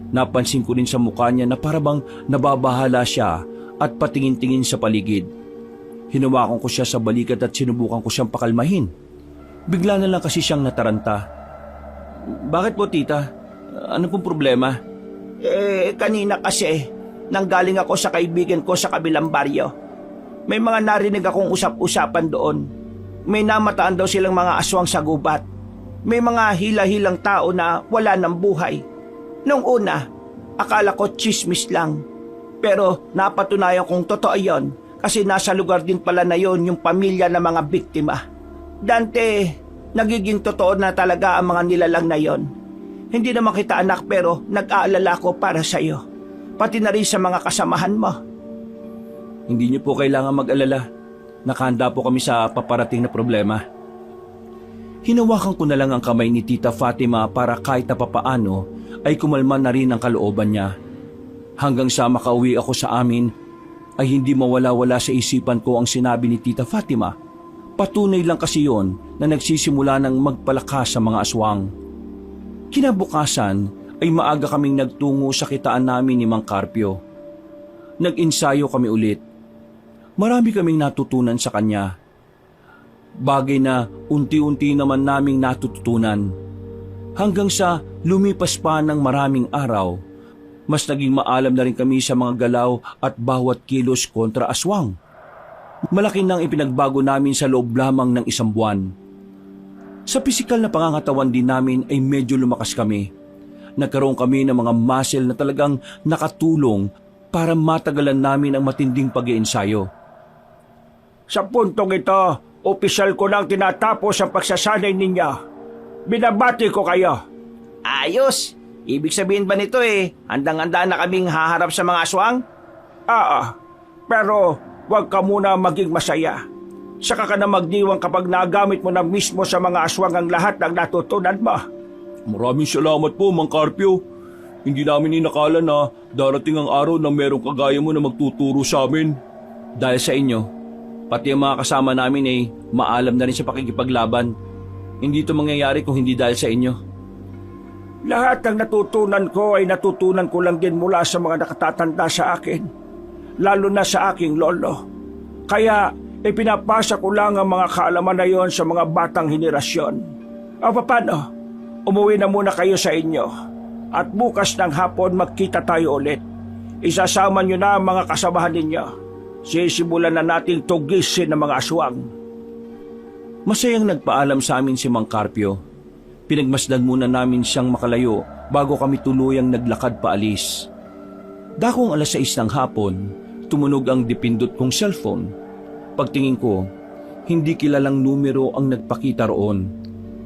Napansin ko rin sa mukha niya na parabang nababahala siya at patingin-tingin sa paligid. Hinawakan ko siya sa balikat at sinubukan ko siyang pakalmahin. Bigla na lang kasi siyang nataranta. Bakit po tita? Ano pong problema? Kanina kasi, nanggaling ako sa kaibigan ko sa kabilang baryo. May mga narinig akong usap-usapan doon. May namataan daw silang mga aswang sa gubat. May mga hila-hilang tao na wala ng buhay. Nung una, akala ko chismis lang. Pero napatunayan kong totoo yon kasi nasa lugar din pala na yon yung pamilya ng mga biktima. Dante, nagiging totoo na talaga ang mga nilalang na yon. Hindi naman kita anak pero nag-aalala ko para sa iyo. Pati na rin sa mga kasamahan mo. Hindi niyo po kailangan mag-alala. Nakahanda po kami sa paparating na problema. Hinawakan ko na lang ang kamay ni Tita Fatima para kahit na papaano ay kumalma na rin ang kalooban niya. Hanggang sa makauwi ako sa amin ay hindi mawala-wala sa isipan ko ang sinabi ni Tita Fatima. Patunay lang kasi yon na nagsisimula ng magpalakas sa mga aswang. Kinabukasan ay maaga kaming nagtungo sa kitaan namin ni Mang Carpio. Nag-ensayo kami ulit. Marami kaming natutunan sa kanya. Bagay na unti-unti naman naming natututunan. Hanggang sa lumipas pa ng maraming araw, mas naging maalam na rin kami sa mga galaw at bawat kilos kontra aswang. Malaki nang ipinagbago namin sa loob lamang ng isang buwan. Sa pisikal na pangangatawan din namin ay medyo lumakas kami. Nagkaroon kami ng mga muscle na talagang nakatulong para matagalan namin ang matinding pag-iensayo. Sa puntong ito, opisyal ko lang tinatapos ang pagsasanay ninyo. Binabati ko kayo. Ayos! Ibig sabihin ba nito handang-handa na kaming haharap sa mga aswang? Pero huwag ka muna maging masaya. Saka ka na magdiwang kapag nagamit mo na mismo sa mga aswang ang lahat ng natutunan mo. Maraming salamat po, Mang Carpio. Hindi namin inakala na darating ang araw na merong kagaya mo na magtuturo sa amin. Dahil sa inyo, pati ang mga kasama namin ay maalam na rin sa pakikipaglaban. Hindi ito mangyayari kung hindi dahil sa inyo. Lahat ng natutunan ko ay natutunan ko lang din mula sa mga nakatatanda sa akin. Lalo na sa aking lolo. Kaya ipinapasa ko lang ang mga kaalaman na yon sa mga batang henerasyon. Paano? Umuwi na muna kayo sa inyo. At bukas ng hapon magkita tayo ulit. Isasama nyo na ang mga kasamahan ninyo. Sisimulan na nating tugisin ng mga aswang. Masayang nagpaalam sa amin si Mang Carpio. Pinagmasdan muna namin siyang makalayo bago kami tuluyang naglakad paalis. Dakong 6:00 ng hapon, tumunog ang dipindot kong cellphone. Pagtingin ko, hindi kilalang numero ang nagpakita roon.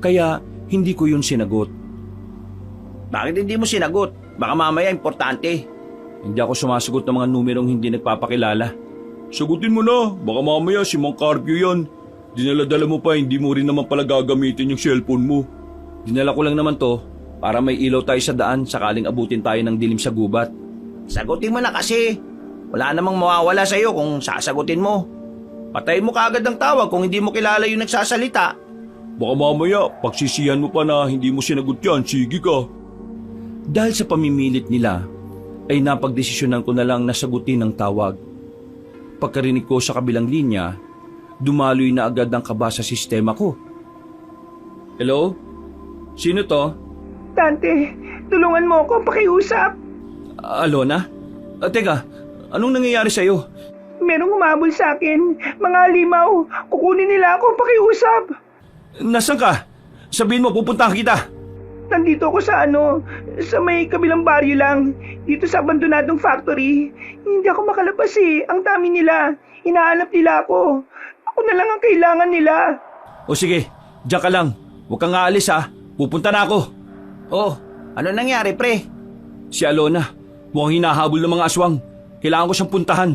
Kaya hindi ko yun sinagot. Bakit hindi mo sinagot? Baka mamaya importante. Hindi ako sumasagot ng mga numerong hindi nagpapakilala. Sagutin mo na, baka mamaya si Mang Carpio yan. Dinala-dala mo pa, hindi mo rin naman pala gagamitin yung cellphone mo. Dinala ko lang naman to para may ilaw tayo sa daan sakaling abutin tayo ng dilim sa gubat. Sagutin mo na kasi. Wala namang mawawala sa'yo kung sasagutin mo. Patayin mo kaagad ang tawag kung hindi mo kilala yung nagsasalita. Baka mamaya, pagsisihan mo pa na hindi mo sinagot yan, sige ka. Dahil sa pamimilit nila, ay napagdesisyonan ko na lang na sagutin ang tawag. Pagkarinig ko sa kabilang linya, dumaloy na agad ang kaba sa sistema ko. Hello? Sino to? Dante, tulungan mo ako pakiusap. Alona? Teka, anong nangyayari sa'yo? Merong humabol sa akin. Mga limaw, kukunin nila ako pakiusap. Nasaan ka? Sabihin mo, pupuntahan kita. Nandito ako sa sa may kabilang baryo lang. Dito sa abandonadong factory. Hindi ako makalabas Ang dami nila. Hinahanap nila ako. Ako na lang ang kailangan nila. O sige, diyan ka lang. Huwag kang aalis ha. Pupunta na ako. Oh, Ano nangyari, pre? Si Alona, mukhang hinahabol ng mga aswang. Kailangan ko siyang puntahan.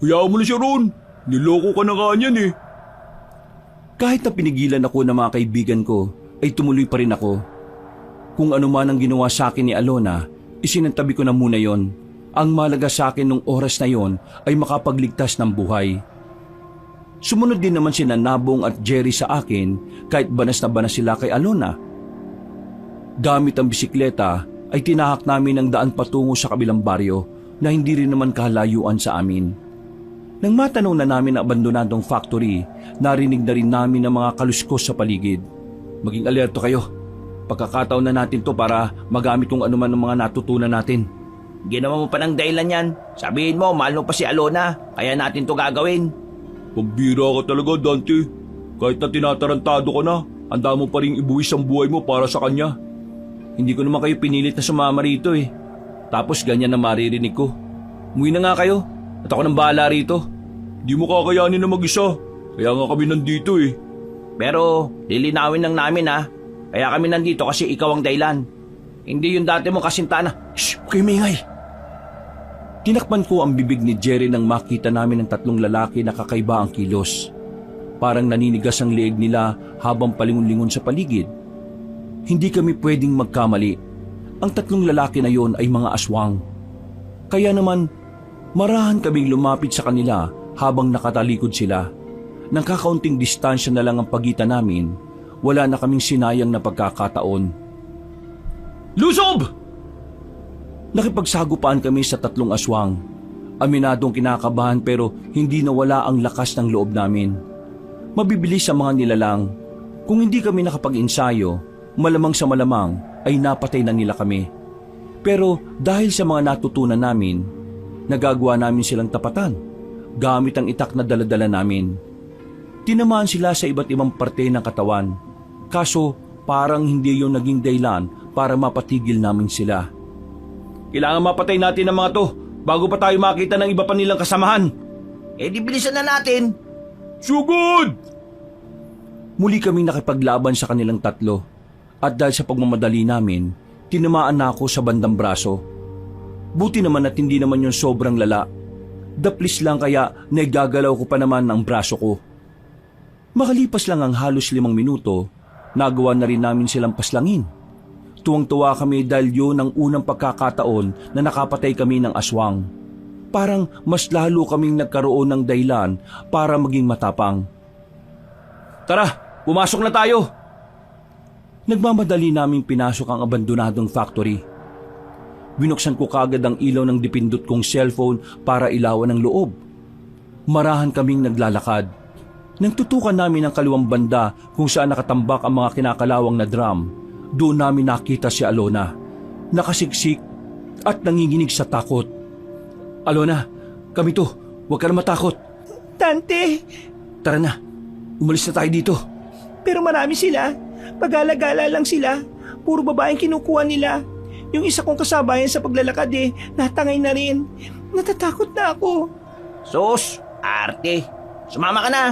Hayaan mo na siya ron. Niloko ka na nga niyan eh. Kahit na pinigilan ako ng mga kaibigan ko, ay tumuloy pa rin ako. Kung ano man ang ginawa sa akin ni Alona, isinantabi ko na muna yon. Ang malaga sa akin nung oras na yon ay makapagligtas ng buhay. Sumunod din naman sina Nabong at Jerry sa akin kahit banas na banas sila kay Alona. Gamit ang bisikleta ay tinahak namin ang daan patungo sa kabilang baryo na hindi rin naman kalayuan sa amin. Nang matanaw na namin ang abandonadong factory, narinig na rin namin ang mga kaluskos sa paligid. Maging alerto kayo. Pagkakataon na natin to para magamit kung anuman ang mga natutunan natin. Ginawa mo pa ng dahilan yan. Sabihin mo, mahal mo pa si Alona, kaya natin to gagawin. Pambira ka talaga, Dante. Kahit na tinatarantado ka na, handa mo pa rin ibuwis ang buhay mo para sa kanya. Hindi ko naman kayo pinilit na sumama rito eh. Tapos ganyan na maririnig ko. Umuwi na nga kayo at ako nang bahala rito. Di mo kakayanin na mag-isa. Kaya nga kami nandito eh. Pero lilinawin lang namin ha. Kaya kami nandito kasi ikaw ang dahilan. Hindi yung dati mong kasintana. Shh! Huwag kayo maingay! Tinakpan ko ang bibig ni Jerry nang makita namin ang tatlong lalaki na kakaiba ang kilos. Parang naninigas ang leeg nila habang palingon-lingon sa paligid. Hindi kami pwedeng magkamali. Ang tatlong lalaki na yon ay mga aswang. Kaya naman, marahan kaming lumapit sa kanila habang nakatalikod sila. Nang kakaunting distansya na lang ang pagitan namin, wala na kaming sinayang na pagkakataon. Lusob! Nakipagsagupaan kami sa tatlong aswang. Aminadong kinakabahan pero hindi nawala ang lakas ng loob namin. Mabibilis ang mga nilalang. Kung hindi kami nakapag-ensayo, malamang sa malamang ay napatay na nila kami. Pero dahil sa mga natutunan namin, nagagawa namin silang tapatan gamit ang itak na daladala namin. Tinamaan sila sa iba't ibang parte ng katawan. Kaso parang hindi yung naging dahilan para mapatigil namin sila. Kailangan mapatay natin ang mga to bago pa tayo makita ng iba pa nilang kasamahan. Di bilisan na natin. Sugod! Muli kaming nakipaglaban sa kanilang tatlo at dahil sa pagmamadali namin, tinamaan na ako sa bandang braso. Buti naman at hindi naman yung sobrang lala. Daplis lang kaya naigagalaw ko pa naman ang braso ko. Makalipas lang ang halos 5 minuto, nagawa na rin namin silang paslangin. Tuwang-tuwa kami dahil yun ang unang pagkakataon na nakapatay kami ng aswang. Parang mas lalo kaming nagkaroon ng dahilan para maging matapang. Tara, pumasok na tayo. Nagmamadali naming pinasok ang abandonadong factory. Binuksan ko kagad ang ilaw ng dipindot kong cellphone para ilawan ang loob. Marahan kaming naglalakad. Nang tutukan namin ang kaliwang banda kung saan nakatambak ang mga kinakalawang na drum, doon namin nakita si Alona, nakasiksik at nanginginig sa takot. Alona, kami to, huwag ka na matakot. Dante! Tara na, umalis na tayo dito. Pero marami sila. Pag-alagala lang sila. Puro babaeng kinukuha nila. Yung isa kong kasabayan sa paglalakad natangay na rin. Natatakot na ako. Sus, arte. Sumama ka na.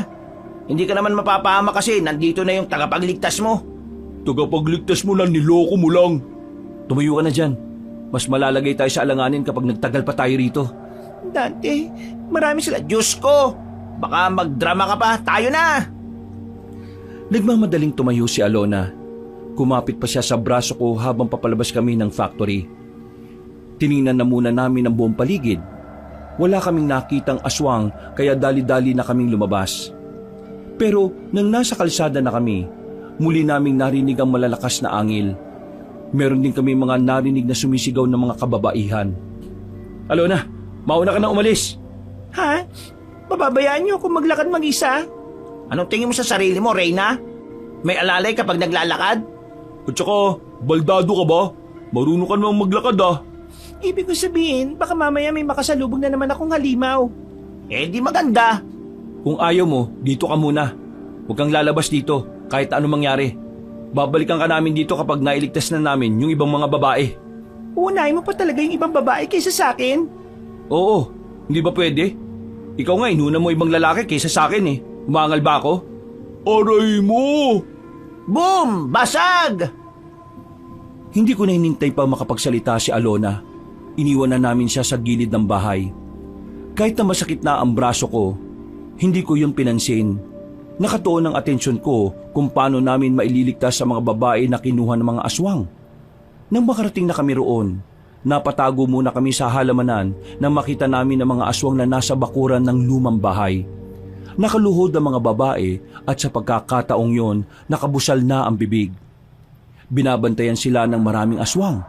Hindi ka naman mapapahama kasi nandito na yung tagapagligtas mo. Tagapagligtas mo lang, niloko mo lang. Tumayo ka na dyan. Mas malalagay tayo sa alanganin kapag nagtagal pa tayo rito. Dante, marami sila. Diyos ko, baka magdrama ka pa. Tayo na! Nagmamadaling tumayo si Alona. Kumapit pa siya sa braso ko habang papalabas kami ng factory. Tiningnan na muna namin ang buong paligid. Wala kaming nakitang aswang kaya dali-dali na kaming lumabas. Pero nang nasa kalsada na kami, muli naming narinig ang malalakas na angil. Meron din kami mga narinig na sumisigaw ng mga kababaihan. Alona, mauna ka na umalis. Ha? Pababayaan niyo akong maglakad mag-isa? Anong tingin mo sa sarili mo, Reyna? May alalay kapag naglalakad? At saka, baldado ka ba? Marunong ka namang maglakad ah. Ibig ko sabihin, baka mamaya may makasalubog na naman akong halimaw. Di maganda. Kung ayaw mo, dito ka muna. Huwag kang lalabas dito kahit ano mangyari. Babalikan ka namin dito kapag nailigtas na namin yung ibang mga babae. Uunahin mo pa talaga yung ibang babae kaysa sa akin? Oo, hindi ba pwede? Ikaw nga, inuna mo ibang lalaki kaysa sa akin eh. Umangal ba ako? Aray mo! Boom! Basag! Hindi ko na hinintay pa makapagsalita si Alona. Iniwan na namin siya sa gilid ng bahay. Kahit na masakit na ang braso ko, hindi ko yun pinansin. Nakatuon ang atensyon ko kung paano namin maililigtas sa mga babae na kinuha ng mga aswang. Nang makarating na kami roon, napatago muna kami sa halamanan nang makita namin ang mga aswang na nasa bakuran ng lumang bahay. Nakaluhod ang mga babae at sa pagkakataong yon, nakabusal na ang bibig. Binabantayan sila ng maraming aswang.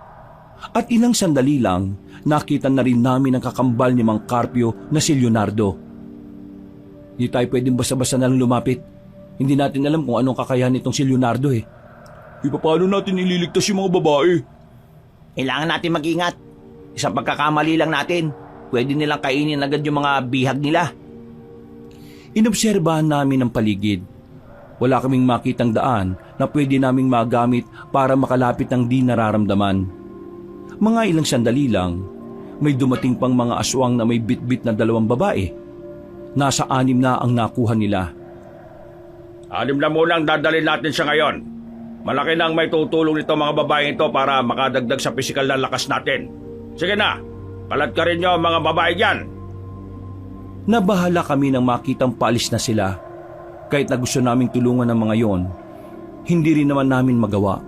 At ilang sandali lang, nakita na rin namin ang kakambal ni Mang Carpio na si Leonardo. Hindi tayo pwedeng basta-basta na lang lumapit. Hindi natin alam kung anong kakayahan nitong si Leonardo eh. Paano natin ililigtas yung mga babae? Kailangan natin mag-ingat. Isang pagkakamali lang natin, pwede nilang kainin agad yung mga bihag nila. Inobserbahan namin ang paligid. Wala kaming makitang daan na pwede naming magamit para makalapit ng di nararamdaman. Mga ilang sandali lang, may dumating pang mga aswang na may bitbit na 2 babae. Nasa 6 na ang nakuha nila. 6 na munang dadalhin natin siya ngayon. Malaki na ang may tutulong nito mga babae ito para makadagdag sa pisikal na lakas natin. Sige na, kalat ka rin nyo mga babae dyan. Nabahala kami nang makitang paalis na sila. Kahit na gusto naming tulungan ng mga yon, hindi rin naman namin magawa.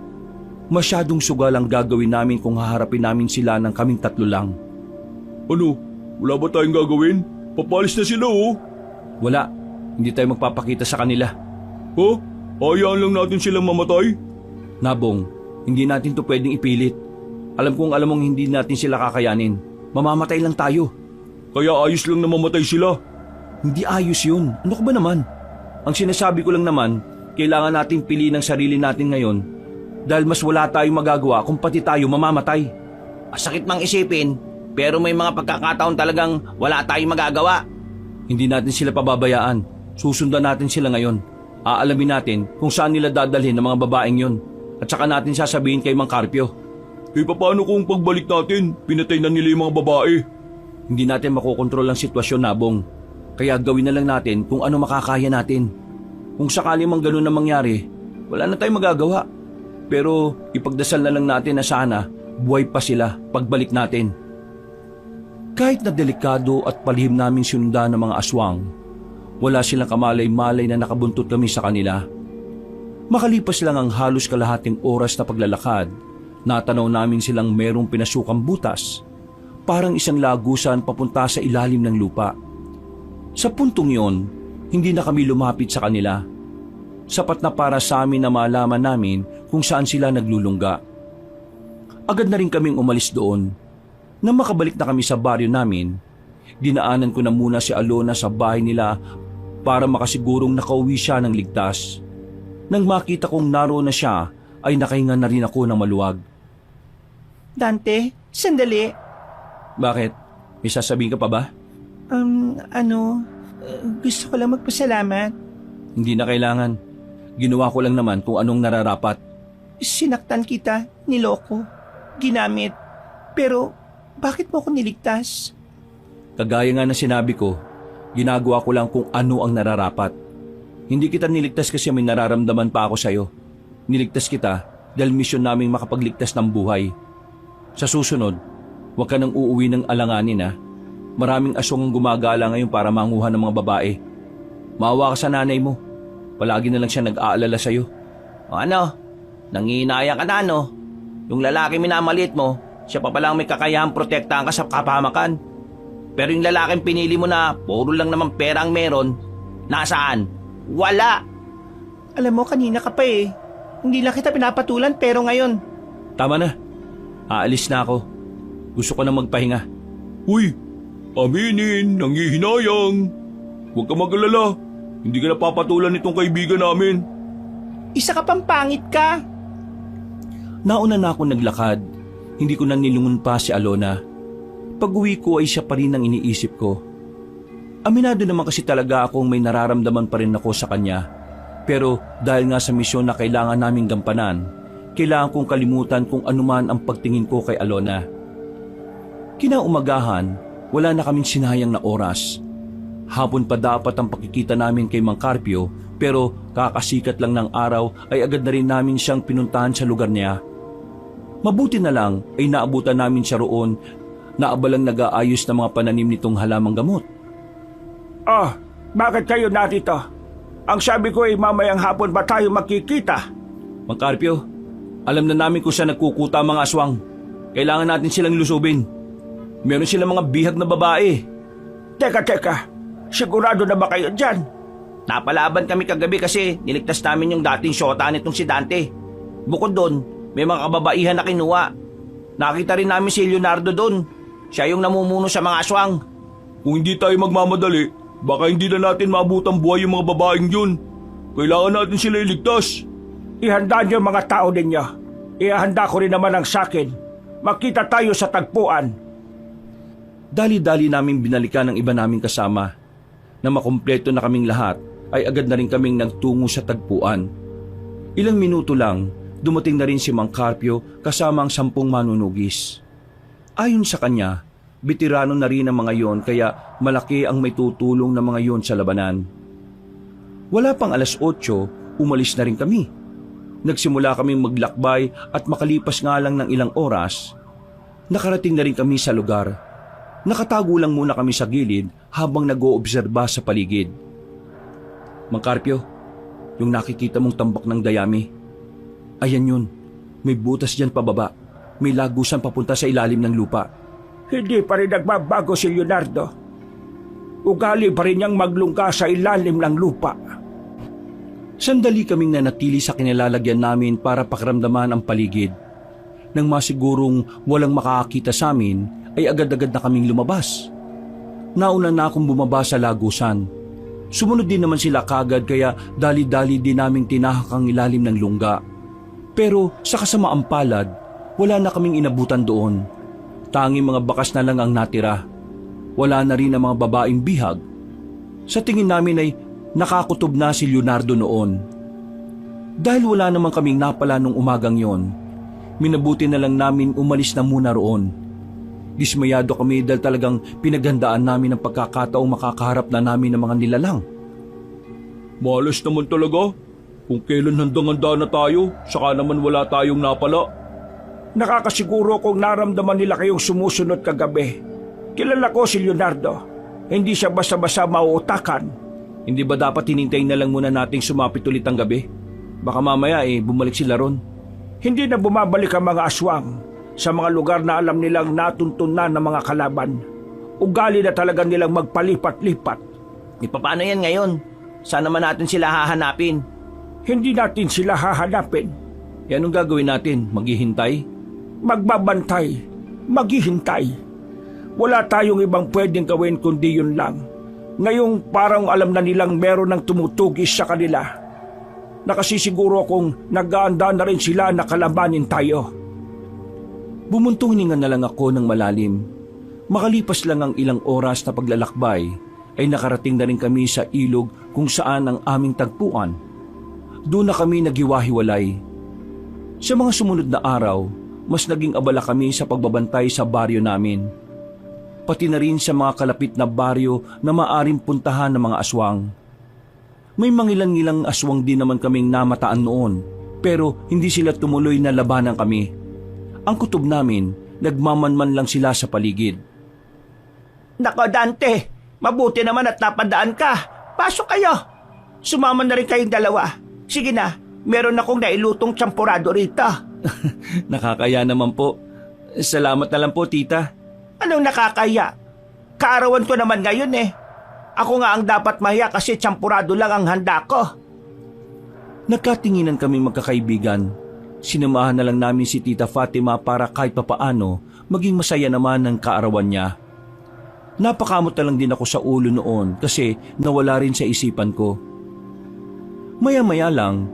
Masyadong sugal ang gagawin namin kung haharapin namin sila ng kaming 3 lang. Ano? Wala ba tayong gagawin? Papalis na sila oh. Wala, hindi tayo magpapakita sa kanila. Oh? Hayaan lang natin silang mamatay? Nabong, hindi natin to pwedeng ipilit. Alam mong hindi natin sila kakayanin. Mamamatay lang tayo. Kaya ayos lang na mamatay sila. Hindi ayos yun. Ano ka ba naman? Ang sinasabi ko lang naman, kailangan nating piliin ang sarili natin ngayon dahil mas wala tayong magagawa kung pati tayo mamamatay. Masakit mang isipin, pero may mga pagkakataon talagang wala tayong magagawa. Hindi natin sila pababayaan. Susundan natin sila ngayon. Aalamin natin kung saan nila dadalhin ng mga babaeng yon at saka natin sasabihin kay Mang Carpio. Paano kung pagbalik natin, pinatay na nila yung mga babae? Hindi natin makokontrol ang sitwasyon, Nabong. Kaya gawin na lang natin kung ano makakaya natin. Kung sakali mang ganun na mangyari, wala na tayong magagawa. Pero ipagdasal na lang natin na sana buhay pa sila pagbalik natin. Kahit na delikado at palihim naming sinundan ng mga aswang, wala silang kamalay-malay na nakabuntot kami sa kanila. Makalipas lang ang halos kalahating oras na paglalakad, natanaw namin silang merong pinasukang butas, parang isang lagusan papunta sa ilalim ng lupa. Sa puntong yon, hindi na kami lumapit sa kanila. Sapat na para sa amin na malaman namin kung saan sila naglulungga. Agad na rin kaming umalis doon. Nang makabalik na kami sa baryo namin, dinaanan ko na muna si Alona sa bahay nila para makasigurong nakauwi siya ng ligtas. Nang makita kong naroon na siya, ay nakahinga na rin ako ng maluwag. Dante, sandali. Bakit? May sasabihin ka pa ba? Gusto ko lang magpasalamat. Hindi na kailangan. Ginawa ko lang naman kung anong nararapat. Sinaktan kita, niloko, ginamit. Pero bakit mo ako niligtas? Kagaya nga na sinabi ko, ginagawa ko lang kung ano ang nararapat. Hindi kita niligtas kasi may nararamdaman pa ako sa'yo. Niligtas kita dahil misyon naming makapagligtas ng buhay. Sa susunod, huwag ka nang uuwi ng alanganin ha. Maraming aswang ang gumagala ngayon para manguha ng mga babae. Maawa ka sa nanay mo. Palagi na lang siya nag-aalala sa'yo. O ano? Nanginaya ka na no? Yung lalaki minamalit mo, siya pa palang may kakayahang protektahan ka sa kapahamakan. Pero yung lalaking pinili mo na puro lang naman pera ang meron, nasaan? Wala! Alam mo, kanina ka pa eh. Hindi lang kita pinapatulan pero ngayon. Tama na. Aalis na ako. Gusto ko na magpahinga. Uy, aminin, nangihinayang. Huwag ka mag-alala. Hindi ka napapatulan itong kaibigan namin. Isa ka pang pangit ka. Nauna na ako naglakad. Hindi ko na nilungon pa si Alona. Pag-uwi ko ay siya pa rin ang iniisip ko. Aminado naman kasi talaga akong may nararamdaman pa rin ako sa kanya. Pero dahil nga sa misyon na kailangan naming gampanan, kailangan kong kalimutan kung anuman ang pagtingin ko kay Alona. Kinaumagahan, wala na kaming sinayang na oras. Hapon pa dapat ang pakikita namin kay Mang Carpio, pero kakasikat lang ng araw ay agad na rin namin siyang pinuntahan sa lugar niya. Mabuti na lang ay naabutan namin siya roon na abalang nag-aayos ng mga pananim nitong halamang gamot. Ah, bakit kayo narito? Ang sabi ko ay mamayang hapon ba tayo magkikita? Mang Carpio, alam na namin kung saan nagkukuta ang mga aswang. Kailangan natin silang lusubin. Meron silang mga bihag na babae. Teka, sigurado na ba kayo dyan? Napalaban kami kagabi kasi niligtas namin yung dating syota nitong si Dante. Bukod doon, may mga kababaihan na kinuha. Nakita rin namin si Leonardo doon. Siya yung namumuno sa mga aswang. Kung hindi tayo magmamadali, baka hindi na natin maabutang buhay yung mga babaeng yun. Kailangan natin sila iligtas. Ihanda niyo mga tao ninyo. Ihanda ko rin naman ang sakin. Makita tayo sa tagpuan. Dali-dali namin binalikan ng iba naming kasama. Na makumpleto na kaming lahat, ay agad na rin kaming nagtungo sa tagpuan. Ilang minuto lang, dumating na rin si Mang Carpio kasama ang 10 manunugis. Ayon sa kanya, bitirano na rin ang mga yon kaya malaki ang may tutulong na mga yon sa labanan. Wala pang 8:00, umalis na rin kami. Nagsimula kaming maglakbay at makalipas nga lang ng ilang oras, nakarating na rin kami sa lugar. Nakatago lang muna kami sa gilid habang nag-oobserba sa paligid. Mang Carpio, yung nakikita mong tambak ng dayami, ayan yun, may butas dyan pababa, may lagusan papunta sa ilalim ng lupa. Hindi pa rin nagbabago si Leonardo. Ugali pa rin niyang maglungga sa ilalim ng lupa. Sandali kaming nanatili sa kinilalagyan namin para pakiramdaman ang paligid. Nang masigurong walang makakakita sa amin, ay agad-agad na kaming lumabas. Nauna na akong bumaba sa lagusan. Sumunod din naman sila kagad kaya dali-dali din naming tinahak ang ilalim ng lungga. Pero sa kasamaang palad, wala na kaming inabutan doon. Tanging mga bakas na lang ang natira. Wala na rin ang mga babaeng bihag. Sa tingin namin ay nakakutob na si Leonardo noon. Dahil wala naman kaming napala nung umagang yon, minabuti na lang namin umalis na muna roon. Dismayado kami dahil talagang pinaghandaan namin ang pagkakataong makakaharap na namin ng mga nilalang. Malas naman talaga. Kung kailan handang-handa na tayo, saka naman wala tayong napala. Nakakasiguro kung naramdaman nila kayong sumusunod kagabi. Kilala ko si Leonardo. Hindi siya basta-basta mauutakan. Hindi ba dapat hinintayin na lang muna nating sumapit ulit ang gabi? Baka mamaya bumalik sila ron. Hindi na bumabalik ang mga aswang sa mga lugar na alam nilang natuntun na ng mga kalaban. Ugali na talaga nilang magpalipat-lipat. Paano yan ngayon? Saan naman natin sila hahanapin? Hindi natin sila hahanapin. Anong gagawin natin? Maghihintay? Magbabantay. Maghihintay. Wala tayong ibang pwedeng gawin kundi yun lang. Ngayong parang alam na nilang meron ng tumutugis sa kanila. Nakasisiguro kung nag-aanda na rin sila na kalabanin tayo. Bumuntong hininga na lang ako ng malalim. Makalipas lang ang ilang oras na paglalakbay, ay nakarating na rin kami sa ilog kung saan ang aming tagpuan. Doon na kami naghiwa-hiwalay. Sa mga sumunod na araw, mas naging abala kami sa pagbabantay sa baryo namin. Pati na rin sa mga kalapit na baryo na maaring puntahan ng mga aswang. May mangilang-ilang aswang din naman kaming namataan noon, pero hindi sila tumuloy na labanan kami. Ang kutob namin, nagmamanman lang sila sa paligid. Nako Dante, mabuti naman at napadaan ka. Pasok kayo. Sumama na rin kayong dalawa. Sige na, meron akong nailutong tsampurado rito. Nakakaya naman po. Salamat na lang po, tita. Anong nakakaya? Kaarawan ko naman ngayon Ako nga ang dapat mahiya kasi tsampurado lang ang handa ko. Nagkatinginan kami magkakaibigan. Sinamahan na lang namin si Tita Fatima para kahit papaano maging masaya naman ang kaarawan niya. Napakamot na lang din ako sa ulo noon kasi nawala rin sa isipan ko. Maya-maya lang,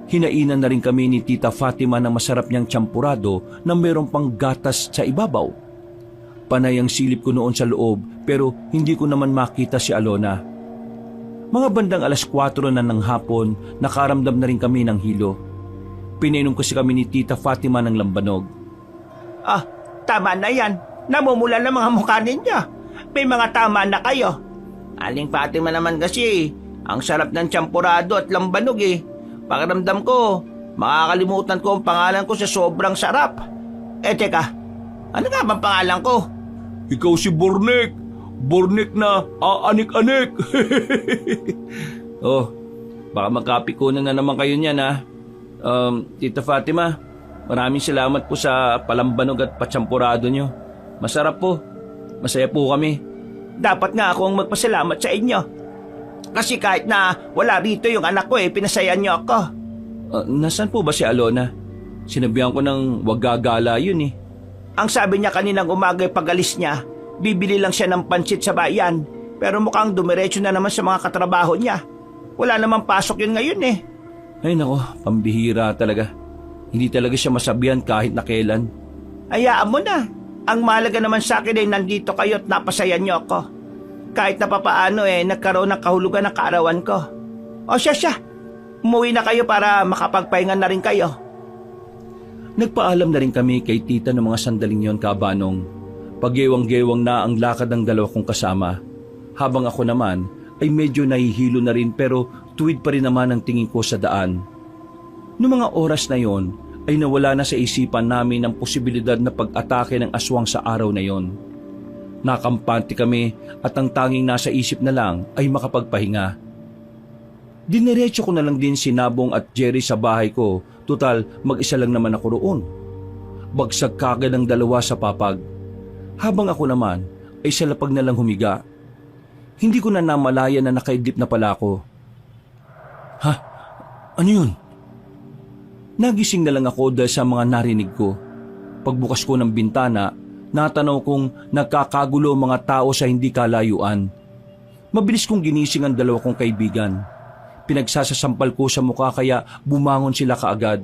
hinainan na rin kami ni Tita Fatima ng masarap niyang tsampurado na mayroong pang gatas sa ibabaw. Panay ang silip ko noon sa loob pero hindi ko naman makita si Alona. Mga bandang 4:00 na ng hapon, nakaramdam na rin kami ng hilo. Pinainom kasi kami ni Tita Fatima ng lambanog. Ah, tama na yan. Namumula na mga mukha ninyo. May mga tama na kayo. Aling Fatima naman kasi, ang sarap ng tsampurado at lambanog Pakiramdam ko, makakalimutan ko ang pangalan ko sa sobrang sarap. Teka, ano nga bang pangalan ko? Ikaw si Bornek. Bornek na aanik-anik. Oh, baka magkapikunan na naman kayo niyan ha. Tita Fatima, maraming salamat po sa palambanog at patsampurado nyo. Masarap po. Masaya po kami. Dapat nga akong magpasalamat sa inyo. Kasi kahit na wala rito yung anak ko pinasayan niyo ako. Nasaan po ba si Alona? Sinabihan ko ng wag gagala yun eh. Ang sabi niya kaninang umaga pag-alis niya, bibili lang siya ng pansit sa bayan. Pero mukhang dumiretso na naman sa mga katrabaho niya. Wala namang pasok yun ngayon eh. Ay nako, pambihira talaga. Hindi talaga siya masabihan kahit na kailan. Hayaan mo na. Ang mahalaga naman sa akin ay nandito kayo at napasayan niyo ako. Kahit na papaano nagkaroon ng kahulugan ng kaarawan ko. O siya. Umuwi na kayo para makapagpahinga na rin kayo. Nagpaalam na rin kami kay tita ng mga sandaling yon, Kabanong. Paggewang-gewang na ang lakad ng dalawa kong kasama. Habang ako naman ay medyo nahihilo na rin pero tuwid pa rin naman ang tingin ko sa daan. Noong mga oras na yon ay nawala na sa isipan namin ang posibilidad na pag-atake ng aswang sa araw na yon. Nakampante kami at ang tanging nasa isip na lang ay makapagpahinga. Diniretso ko na lang din si Nabong at Jerry sa bahay ko, tutal mag-isa lang naman ako roon. Bagsag kagad ang dalawa sa papag. Habang ako naman ay sa lapag na lang humiga. Hindi ko na namalaya na nakaidlip na pala ako. Ha? Ano yun? Nagising na lang ako dahil sa mga narinig ko. Pagbukas ko ng bintana, natanaw kong nagkakagulo mga tao sa hindi kalayuan. Mabilis kong ginising ang dalawa kong kaibigan. Pinagsasasampal ko sa mukha kaya bumangon sila kaagad.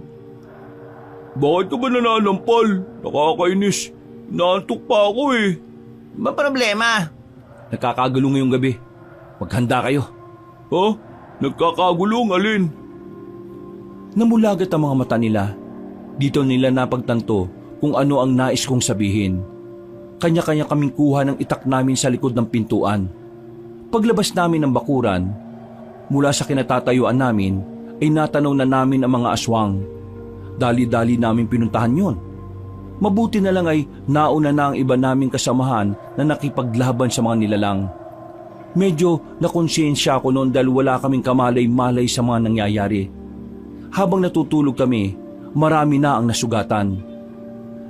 Bakit ka ba nananampal? Nakakainis. Naantok pa ako eh. Ba problema? Nakakagulo ngayong gabi. Maghanda kayo. Ha? Nagkakagulong alin? Namulagat ang mga mata nila. Dito nila napagtanto kung ano ang nais kong sabihin. Kanya-kanya kaming kuha ng itak namin sa likod ng pintuan. Paglabas namin ng bakuran, mula sa kinatatayuan namin ay natanaw na namin ang mga aswang. Dali-dali namin pinuntahan yon. Mabuti na lang ay nauna na ang iba naming kasamahan na nakipaglaban sa mga nilalang. Medyo nakonsensya ako noon dahil wala kaming kamalay-malay sa mga nangyayari. Habang natutulog kami, marami na ang nasugatan.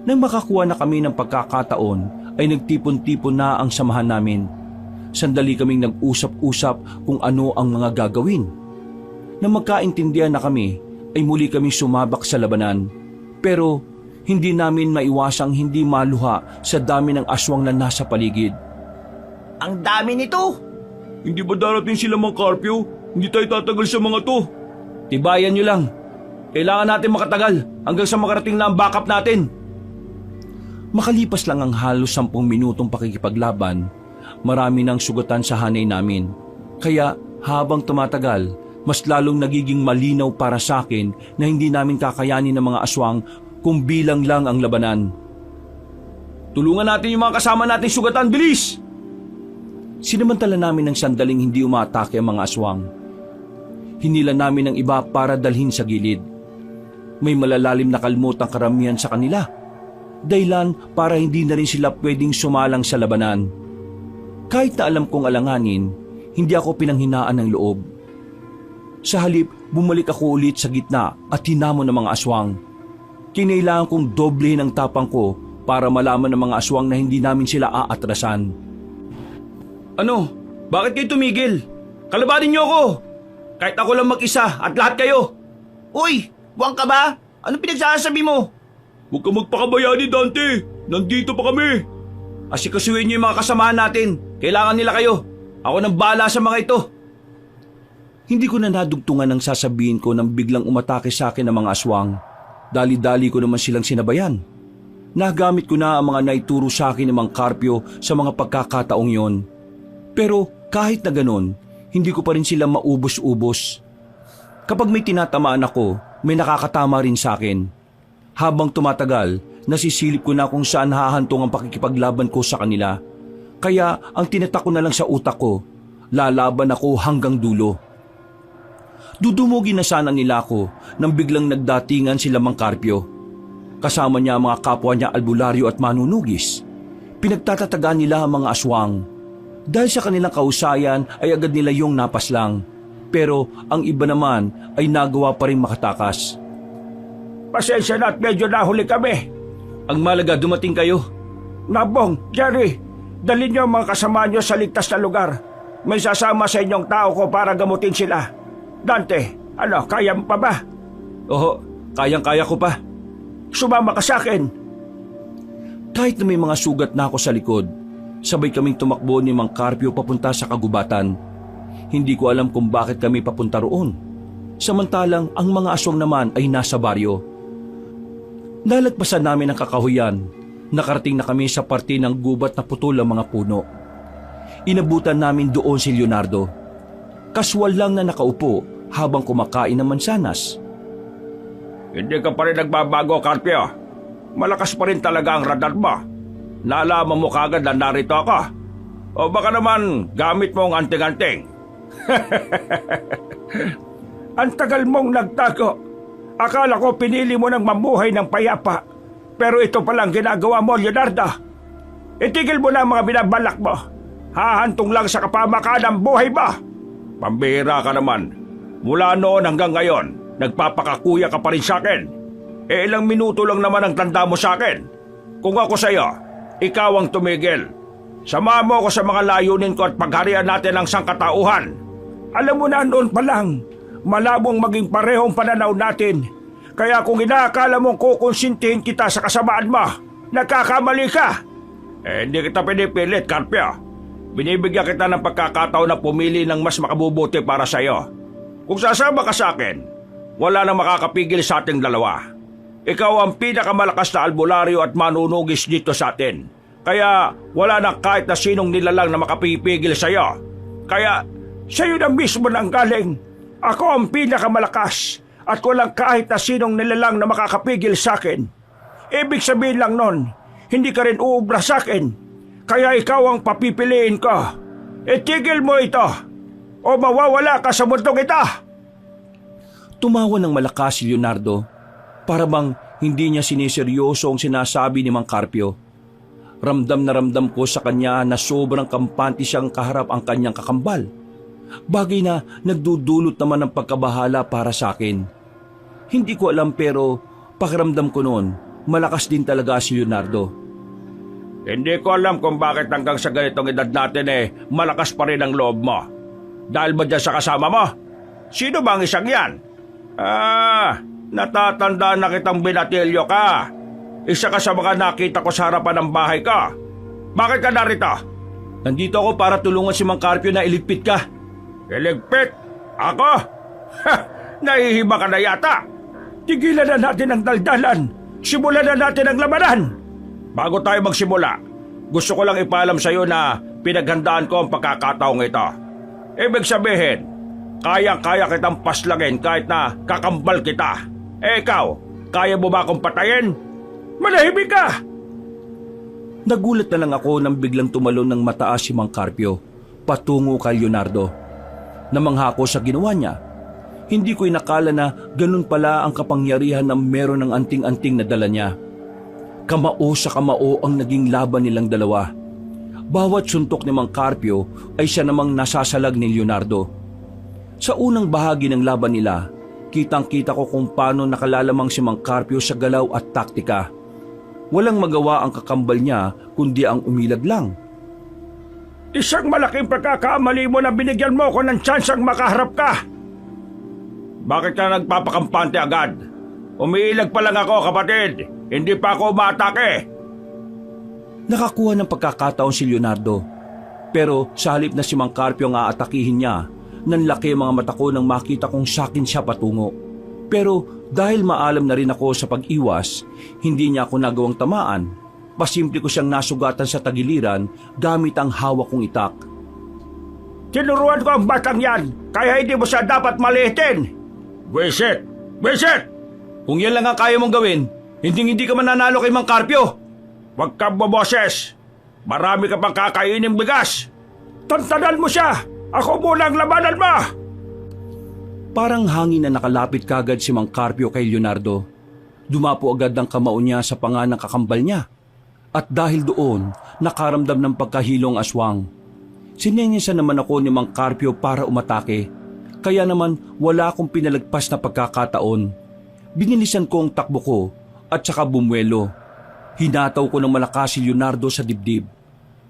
Nang makakuha na kami ng pagkakataon ay nagtipon-tipon na ang samahan namin. Sandali kaming nag-usap-usap kung ano ang mga gagawin. Nang magkaintindihan na kami ay muli kaming sumabak sa labanan. Pero hindi namin maiwasang hindi maluha sa dami ng aswang na nasa paligid. Ang dami nito! Hindi ba darating sila Mang Carpio? Hindi tayo tatagal sa mga to. Tibayan nyo lang. Kailangan natin makatagal hanggang sa makarating na ang backup natin. Makalipas lang ang halos 10 minutong pakikipaglaban, marami nang sugatan sa hanay namin. Kaya habang tumatagal, mas lalong nagiging malinaw para sa akin na hindi namin kakayanin ng mga aswang kung bilang lang ang labanan. Tulungan natin yung mga kasama nating sugatan, bilis! Sinamantala namin ng sandaling hindi umaatake ang mga aswang. Hinila namin ang iba para dalhin sa gilid. May malalalim na kalmot ang karamihan sa kanila. Dahilan para hindi na rin sila pwedeng sumalang sa labanan. Kahit na alam kong alanganin, hindi ako pinanghinaan ng loob. Sa halip, bumalik ako ulit sa gitna at hinamon ng mga aswang. Kinailangan kong doblehin ang tapang ko para malaman ng mga aswang na hindi namin sila aatrasan. Ano? Bakit kayo tumigil? Kalabanin niyo ako! Kahit ako lang mag-isa at lahat kayo! Uy! Buwang ka ba? Ano pinagsasabi mo? Huwag ka magpakabayani, Dante. Nandito pa kami. Asikasuhin niyo yung mga kasamahan natin. Kailangan nila kayo. Ako nang bahala sa mga ito. Hindi ko na nadugtungan ang sasabihin ko nang biglang umatake sa akin ng mga aswang. Dali-dali ko naman silang sinabayan. Nagamit ko na ang mga naituro sa akin ng Mang Carpio sa mga pagkakataong yon. Pero kahit na ganon, hindi ko pa rin sila maubos-ubos. Kapag may tinatamaan ako, may nakakatama rin sa akin. Habang tumatagal, nasisilip ko na kung saan hahantong ang pakikipaglaban ko sa kanila. Kaya ang tinatak ko na lang sa utak ko, lalaban ako hanggang dulo. Dudumugin na sana nila ako nang biglang nagdatingan sila Mang Carpio. Kasama niya ang mga kapwa niya albularyo at manunugis. Pinagtatatagaan nila ang mga aswang. Dahil sa kanilang kausayan ay agad nila yung napaslang. Pero ang iba naman ay nagawa pa rin makatakas. Pasensya na at medyo nahuli kami. Ang malaga dumating kayo. Nabong, Jerry, dalhin niyo ang mga kasama niyo sa ligtas na lugar. May sasama sa inyong tao ko para gamutin sila. Dante, kaya mo pa ba? Oo, kayang-kaya ko pa. Sumama ka sa akin. Kahit na may mga sugat na ako sa likod, sabay kaming tumakbo ni Mang Carpio papunta sa kagubatan. Hindi ko alam kung bakit kami papunta roon. Samantalang ang mga aswang naman ay nasa baryo. Nalagpasan namin ang kakahuyan. Nakarating na kami sa parte ng gubat na putol ang mga puno. Inabutan namin doon si Leonardo. Kaswal lang na nakaupo habang kumakain ng mansanas. Hindi ka pa rin nagbabago, Carpio. Malakas pa rin talaga ang radar mo. Naalaman mo kagad na narito ako. O baka naman gamit mo ang anting-anting. Ang tagal mong nagtago. Akala ko pinili mo ng mamuhay ng payapa. Pero ito palang ginagawa mo, Leonardo. Itigil mo na ang mga binabalak mo. Hahantong lang sa kapamakaan ng buhay mo. Pambihira ka naman. Mula noon hanggang ngayon, nagpapakakuya ka pa rin sa akin. Ilang minuto lang naman ang tanda mo sa akin. Kung ako sa'yo, ikaw ang tumigil. Samahan mo ako sa mga layunin ko at pagharian natin ang sangkatauhan. Alam mo na noon pa lang, malabong maging parehong pananaw natin. Kaya kung inaakala mong kukonsintihin kita sa kasamaan mo, nagkakamali ka. Hindi kita pinipilit, Carpio. Binibigyan kita ng pagkakataon na pumili ng mas makabubuti para sa'yo. Kung sasama ka sa akin, wala nang makakapigil sa ating dalawa. Ikaw ang pinakamalakas na albularyo at manunugis dito sa atin. Kaya wala na kahit na sinong nilalang na makapipigil sa'yo. Kaya sa'yo na mismo nang galing. Ako ang pinakamalakas at walang kahit na sinong nilalang na makakapigil sa akin. Ibig sabihin lang nun, hindi ka rin uubra sa akin. Kaya ikaw ang papipiliin ko. Itigil mo ito o mawawala ka sa mundong ito. Tumawa ng malakas si Leonardo para bang hindi niya siniseryoso ang sinasabi ni Mang Carpio. Ramdam na ramdam ko sa kanya na sobrang kampante siyang kaharap ang kanyang kakambal. Bagay na nagdudulot naman ng pagkabahala para sa akin. Hindi ko alam pero pakiramdam ko noon, malakas din talaga si Leonardo. Hindi ko alam kung bakit hanggang sa ganitong edad natin malakas pa rin ang loob mo. Dahil ba dyan sa kasama mo? Sino bang isang yan? Natatandaan na kitang binatilyo ka. Isa ka sa mga nakita ko sa harapan ng bahay ka. Bakit ka narito? Nandito ako para tulungan si Mang Carpio na iligpit ka. Iligpit? Ako? Nahihiba ka na yata. Tigilan na natin ang daldalan. Simulan na natin ang labanan. Bago tayo magsimula, gusto ko lang ipaalam sa iyo na pinaghandaan ko ang pagkakataong ito. Ibig sabihin, kaya-kaya kitang paslagin kahit na kakambal kita. Ikaw, kaya mo ba akong patayin? Manahimik ka! Nagulat na lang ako nang biglang tumalon ng mataas si Mang Carpio patungo kay Leonardo. Namangha ako sa ginawa niya. Hindi ko inakala na ganun pala ang kapangyarihan na meron ng anting-anting na dala niya. Kamao sa kamao ang naging laban nilang dalawa. Bawat suntok ni Mang Carpio ay siya namang nasasalag ni Leonardo. Sa unang bahagi ng laban nila, kitang-kita ko kung paano nakalalamang si Mang Carpio sa galaw at taktika. Walang magawa ang kakambal niya kundi ang umilag lang. Isang malaking pagkakamali mo na binigyan mo ko ng tsansang makaharap ka. Bakit ka nagpapakampante agad? Umiilag pa lang ako, kapatid. Hindi pa ako umatake. Nakakuha ng pagkakataon si Leonardo. Pero sa halip na si Mang Carpio ang aatakihin niya, nanlaki ang mga mata ko nang makita kong sakin siya patungo. Pero dahil maalam na rin ako sa pag-iwas, hindi niya ako nagawang tamaan. Pasimple ko siyang nasugatan sa tagiliran gamit ang hawak kong itak. Tinuruan ko ang batang yan, kaya hindi mo siya dapat maliitin. Wisit! Wisit! Kung yan lang ang kaya mong gawin, hindi ka mananalo kay Mang Carpio. Huwag kang boboses. Marami ka pang kakainin bigas. Tantanan mo siya. Ako muna ang labanan mo. Parang hangin na nakalapit kagad si Mang Carpio kay Leonardo. Dumapo agad ang kamao niya sa panga ng kakambal niya. At dahil doon, nakaramdam ng pagkahilo ang aswang. Sinenyasan naman ako ni Mang Carpio para umatake. Kaya naman wala akong pinalagpas na pagkakataon. Binilisan ko ang takbo ko at saka bumuelo. Hinataw ko ng malakas si Leonardo sa dibdib.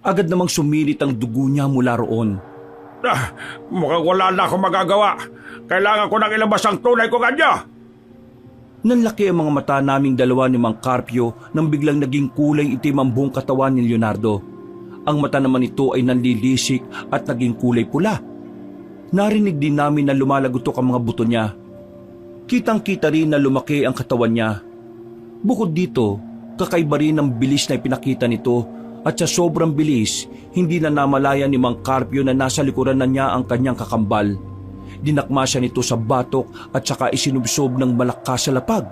Agad namang sumilit ang dugo niya mula roon. Mukhang wala na akong magagawa. Kailangan ko nang ilabas ang tunay ko kanya. Nanlaki ang mga mata naming dalawa ni Mang Carpio nang biglang naging kulay itim ang buong katawan ni Leonardo. Ang mata naman nito ay nanlilisik at naging kulay pula. Narinig din namin na lumalagotok ang mga buto niya. Kitang-kita rin na lumaki ang katawan niya. Bukod dito, kakaiba rin ang bilis na ipinakita nito at sa sobrang bilis, hindi na namalaya ni Mang Carpio na nasa likuran na niya ang kanyang kakambal. Dinakma siya nito sa batok at saka isinubsob ng malakas sa lapag.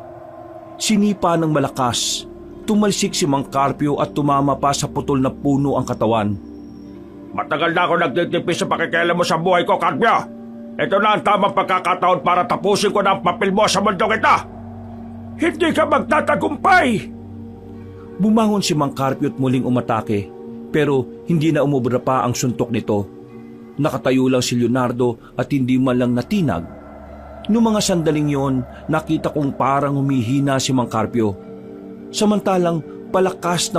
Sinipa ng malakas. Tumalsik si Mang Carpio at tumama pa sa putol na puno ang katawan. Matagal na ako nagtitipis sa pakikialam mo sa buhay ko, Carpio. Ito na ang tamang pagkakataon para tapusin ko na ang papel mo sa mundong ito. Hindi ka magtatagumpay. Bumangon si Mang Carpio at muling umatake, pero hindi na umubra pa ang suntok nito. Nakatayo lang si Leonardo at hindi man lang natinag. Noong mga sandaling yon, nakita kong parang humihina si Mang Carpio. Samantalang palakas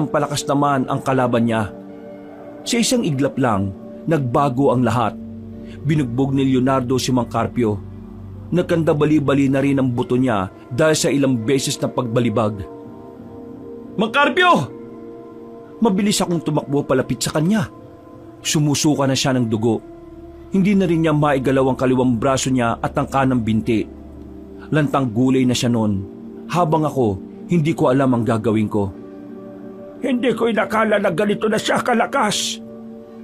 naman ang kalaban niya. Sa isang iglap lang, nagbago ang lahat. Binugbog ni Leonardo si Mang Carpio. Nagkanda bali-bali na rin ang buto niya dahil sa ilang beses na pagbalibag. Mang Carpio! Mabilis akong tumakbo palapit sa kanya. Sumusuka na siya ng dugo. Hindi na rin niya maigalaw ang kaliwang braso niya at ang kanang binti. Lantang gulay na siya noon. Habang ako, hindi ko alam ang gagawin ko. Hindi ko inakala na ganito na siya kalakas.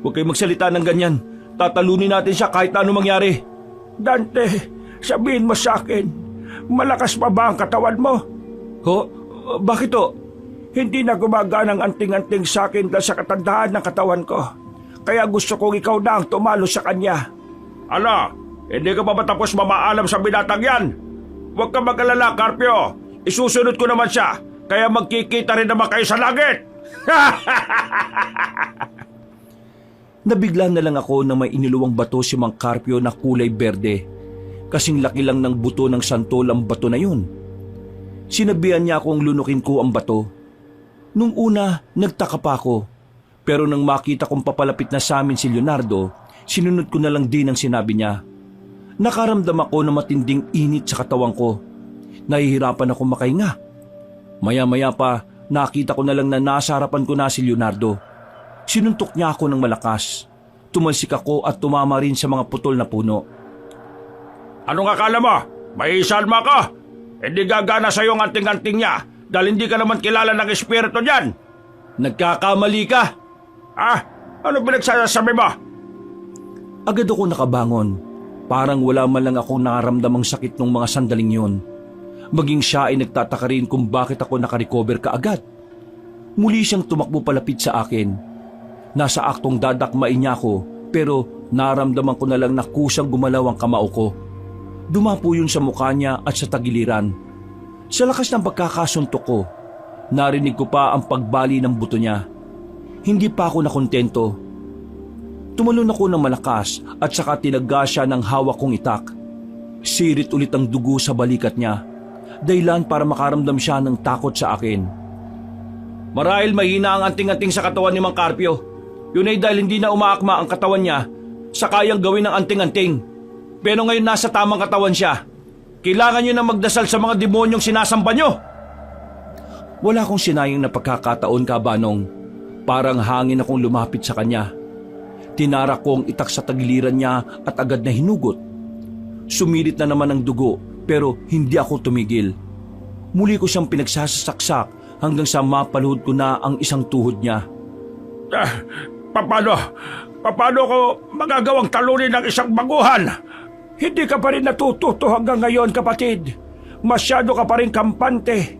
Huwag kayong magsalita ng ganyan. Tatalunin natin siya kahit ano mangyari. Dante, sabihin mo sa akin, malakas pa ba ang katawan mo? Ho? Bakit to? Hindi na gumagana ang anting-anting sa akin dahil sa katandaan ng katawan ko. Kaya gusto kong ikaw na ang tumalo sa kanya. Ala, hindi ka pa matapos mamaalam sa binatang yan? Huwag ka mag-alala, Carpio. Isusunod ko naman siya, kaya magkikita rin naman kayo sa langit. Nabigla na lang ako na may iniluwang bato si Mang Carpio na kulay berde. Kasing laki lang ng buto ng santol ang bato na yun. Sinabihan niya akong lunukin ko ang bato. Nung una, nagtaka pa ako. Pero nang makita kong papalapit na sa amin si Leonardo, sinunod ko na lang din ang sinabi niya. Nakaramdam ako ng matinding init sa katawan ko. Nahihirapan ako makahinga. Maya-maya pa, nakita ko na lang na nasa harapan ko na si Leonardo. Sinuntok niya ako ng malakas. Tumalsik ako at tumama rin sa mga putol na puno. Anong akala mo? May isalma ka? Hindi gagana sa iyong anting-anting niya dahil hindi ka naman kilala ng espiritu niyan. Nagkakamali ka! Ano pinagsasabi mo? Agad ako nakabangon. Parang wala man lang akong nakaramdamang sakit nung mga sandaling yon. Maging siya ay nagtataka rin kung bakit ako nakarecover kaagad. Muli siyang tumakbo palapit sa akin. Nasa aktong dadakmain niya ako pero naramdaman ko na lang na kusang gumalaw ang kamao ko. Dumapo yun sa mukha niya at sa tagiliran. Sa lakas ng pagkakasuntok ko, narinig ko pa ang pagbali ng buto niya. Hindi pa ako nakontento. Tumalon ako ng malakas at saka tinaga siya ng hawak kong itak. Sirit ulit ang dugo sa balikat niya. Dahilan para makaramdam siya ng takot sa akin. Marahil mahina ang anting-anting sa katawan ni Mang Carpio. Yun ay dahil hindi na umaakma ang katawan niya sa kayang gawin ng anting-anting. Pero ngayon nasa tamang katawan siya. Kailangan niyo na magdasal sa mga demonyong sinasamba niyo. Wala akong sinayang na pagkakataon, Kabanong. Parang hangin akong lumapit sa kanya. Tinarak ko ang itak sa tagiliran niya at agad na hinugot. Sumirit na naman ang dugo pero hindi ako tumigil. Muli ko siyang pinagsasaksak hanggang sa mapalhod ko na ang isang tuhod niya. Paano ko magagawang talunin ng isang baguhan? Hindi ka pa rin natututo hanggang ngayon, kapatid. Masyado ka pa rin kampante.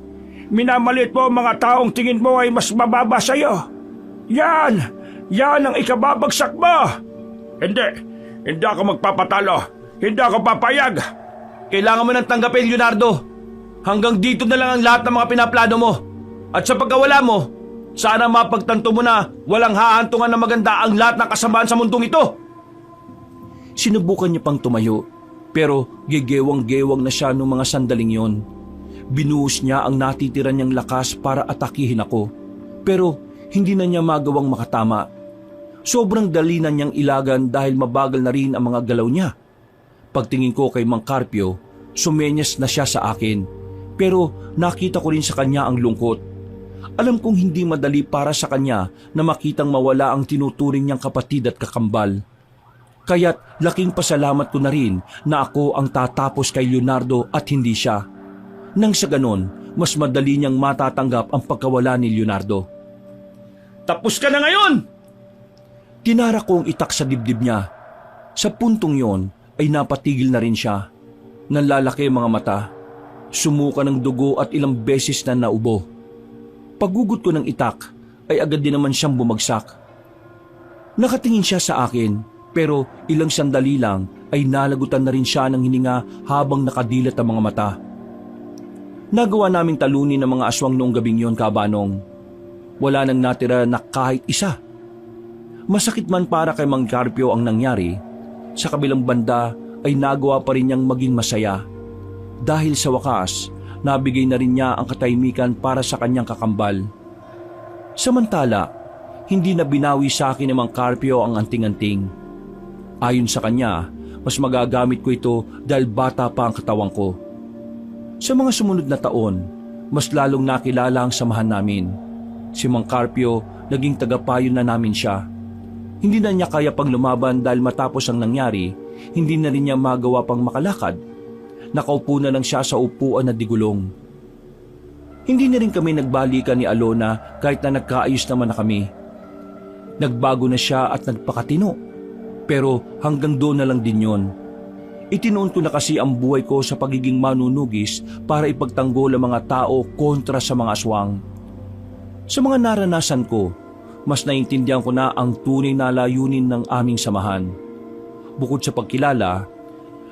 Minamalit mo ang mga taong tingin mo ay mas mababa sa'yo. Yan ang ikababagsak mo. Hindi ako magpapatalo. Hindi ako papayag. Kailangan mo nang tanggapin, Leonardo. Hanggang dito na lang ang lahat ng mga pinaplano mo. At sa pagkawala mo, sana mapagtanto mo na walang hahantungan na maganda ang lahat ng kasamaan sa mundong ito. Sinubukan niya pang tumayo, pero gegewang-gewang na siya noong mga sandaling yon. Binuhos niya ang natitira niyang lakas para atakihin ako, pero hindi na niya magawang makatama. Sobrang dali na niyang ilagan dahil mabagal na rin ang mga galaw niya. Pagtingin ko kay Mang Carpio, sumenyas na siya sa akin, pero nakita ko rin sa kanya ang lungkot. Alam kong hindi madali para sa kanya na makitang mawala ang tinuturing niyang kapatid at kakambal. Kaya't laking pasalamat ko na rin na ako ang tatapos kay Leonardo at hindi siya. Nang sa ganon, mas madali niyang matatanggap ang pagkawala ni Leonardo. Tapos ka na ngayon! Tinara ko ang itak sa dibdib niya. Sa puntong yon ay napatigil na rin siya. Nanlalaki ang mga mata. Sumuka ng dugo at ilang beses na naubo. Paggugot ko ng itak ay agad din naman siyang bumagsak. Nakatingin siya sa akin pero ilang sandali lang ay nalagutan na rin siya ng hininga habang nakadilat ang mga mata. Nagawa naming talunin ng mga aswang noong gabing yon, Kabanong. Wala nang natira na kahit isa. Masakit man para kay Mang Carpio ang nangyari, sa kabilang banda ay nagawa pa rin niyang maging masaya. Dahil sa wakas, nabigay na rin niya ang katahimikan para sa kanyang kakambal. Samantala, hindi na binawi sa akin ni Mang Carpio ang anting-anting. Ayon sa kanya, mas magagamit ko ito dahil bata pa ang katawang ko. Sa mga sumunod na taon, mas lalong nakilala ang samahan namin. Si Mang Carpio, naging tagapayo na namin siya. Hindi na niya kaya pang lumaban dahil matapos ang nangyari, hindi na rin niya magawa pang makalakad. Nakaupo na lang siya sa upuan na digulong. Hindi na rin kami nagbalikan ni Alona kahit na nagkaayos naman na kami. Nagbago na siya at nagpakatino. Pero hanggang doon na lang din yon. Itinuon ko na kasi ang buhay ko sa pagiging manunugis para ipagtanggol ang mga tao kontra sa mga aswang. Sa mga naranasan ko, mas naintindihan ko na ang tunay na layunin ng aming samahan. Bukod sa pagkilala,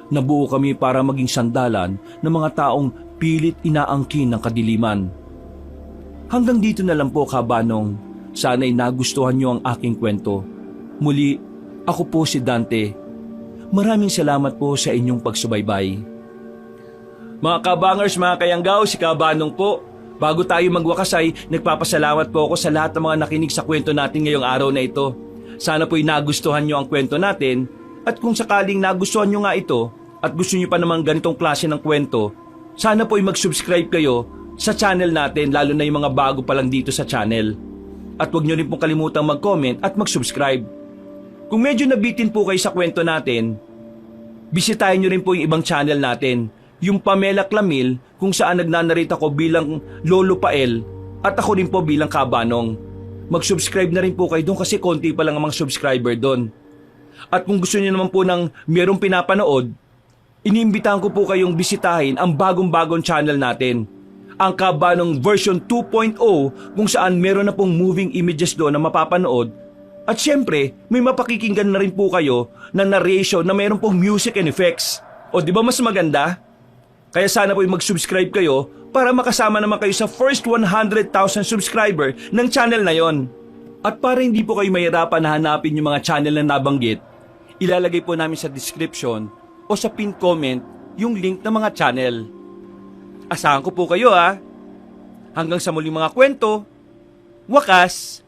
nabuo kami para maging sandalan ng mga taong pilit inaangkin ng kadiliman. Hanggang dito na lang po, Kabanong. Sana'y nagustuhan niyo ang aking kwento. Muli, ako po si Dante. Maraming salamat po sa inyong pagsubaybay. Mga kabangers, mga kayanggaw, si Kabanong po. Bago tayo magwakas ay nagpapasalamat po ako sa lahat ng mga nakinig sa kwento natin ngayong araw na ito. Sana po'y nagustuhan nyo ang kwento natin at kung sakaling nagustuhan nyo nga ito at gusto nyo pa namang ganitong klase ng kwento, sana po'y mag-subscribe kayo sa channel natin, lalo na yung mga bago pa lang dito sa channel. At huwag nyo rin pong kalimutang mag-comment at mag-subscribe. Kung medyo nabitin po kayo sa kwento natin, bisitahin nyo rin po yung ibang channel natin, yung Pamela Clamil, kung saan nagnanarita ko bilang Lolo Pael at ako rin po bilang Kabanong. Mag-subscribe na rin po kayo doon kasi konti pa lang ang mga subscriber doon. At kung gusto niyo naman po ng merong pinapanood, iniimbitahan ko po kayong bisitahin ang bagong-bagong channel natin, ang Kabanong version 2.0, kung saan meron na pong moving images doon na mapapanood. At syempre, may mapakikinggan na rin po kayo na narration na meron pong music and effects. O di ba mas maganda? Kaya sana po mag-subscribe kayo para makasama naman kayo sa first 100,000 subscriber ng channel na yon. At para hindi po kayo mahirapan na hanapin yung mga channel na nabanggit, ilalagay po namin sa description o sa pin comment yung link ng mga channel. Asahan ko po kayo ha. Hanggang sa muling mga kwento, wakas!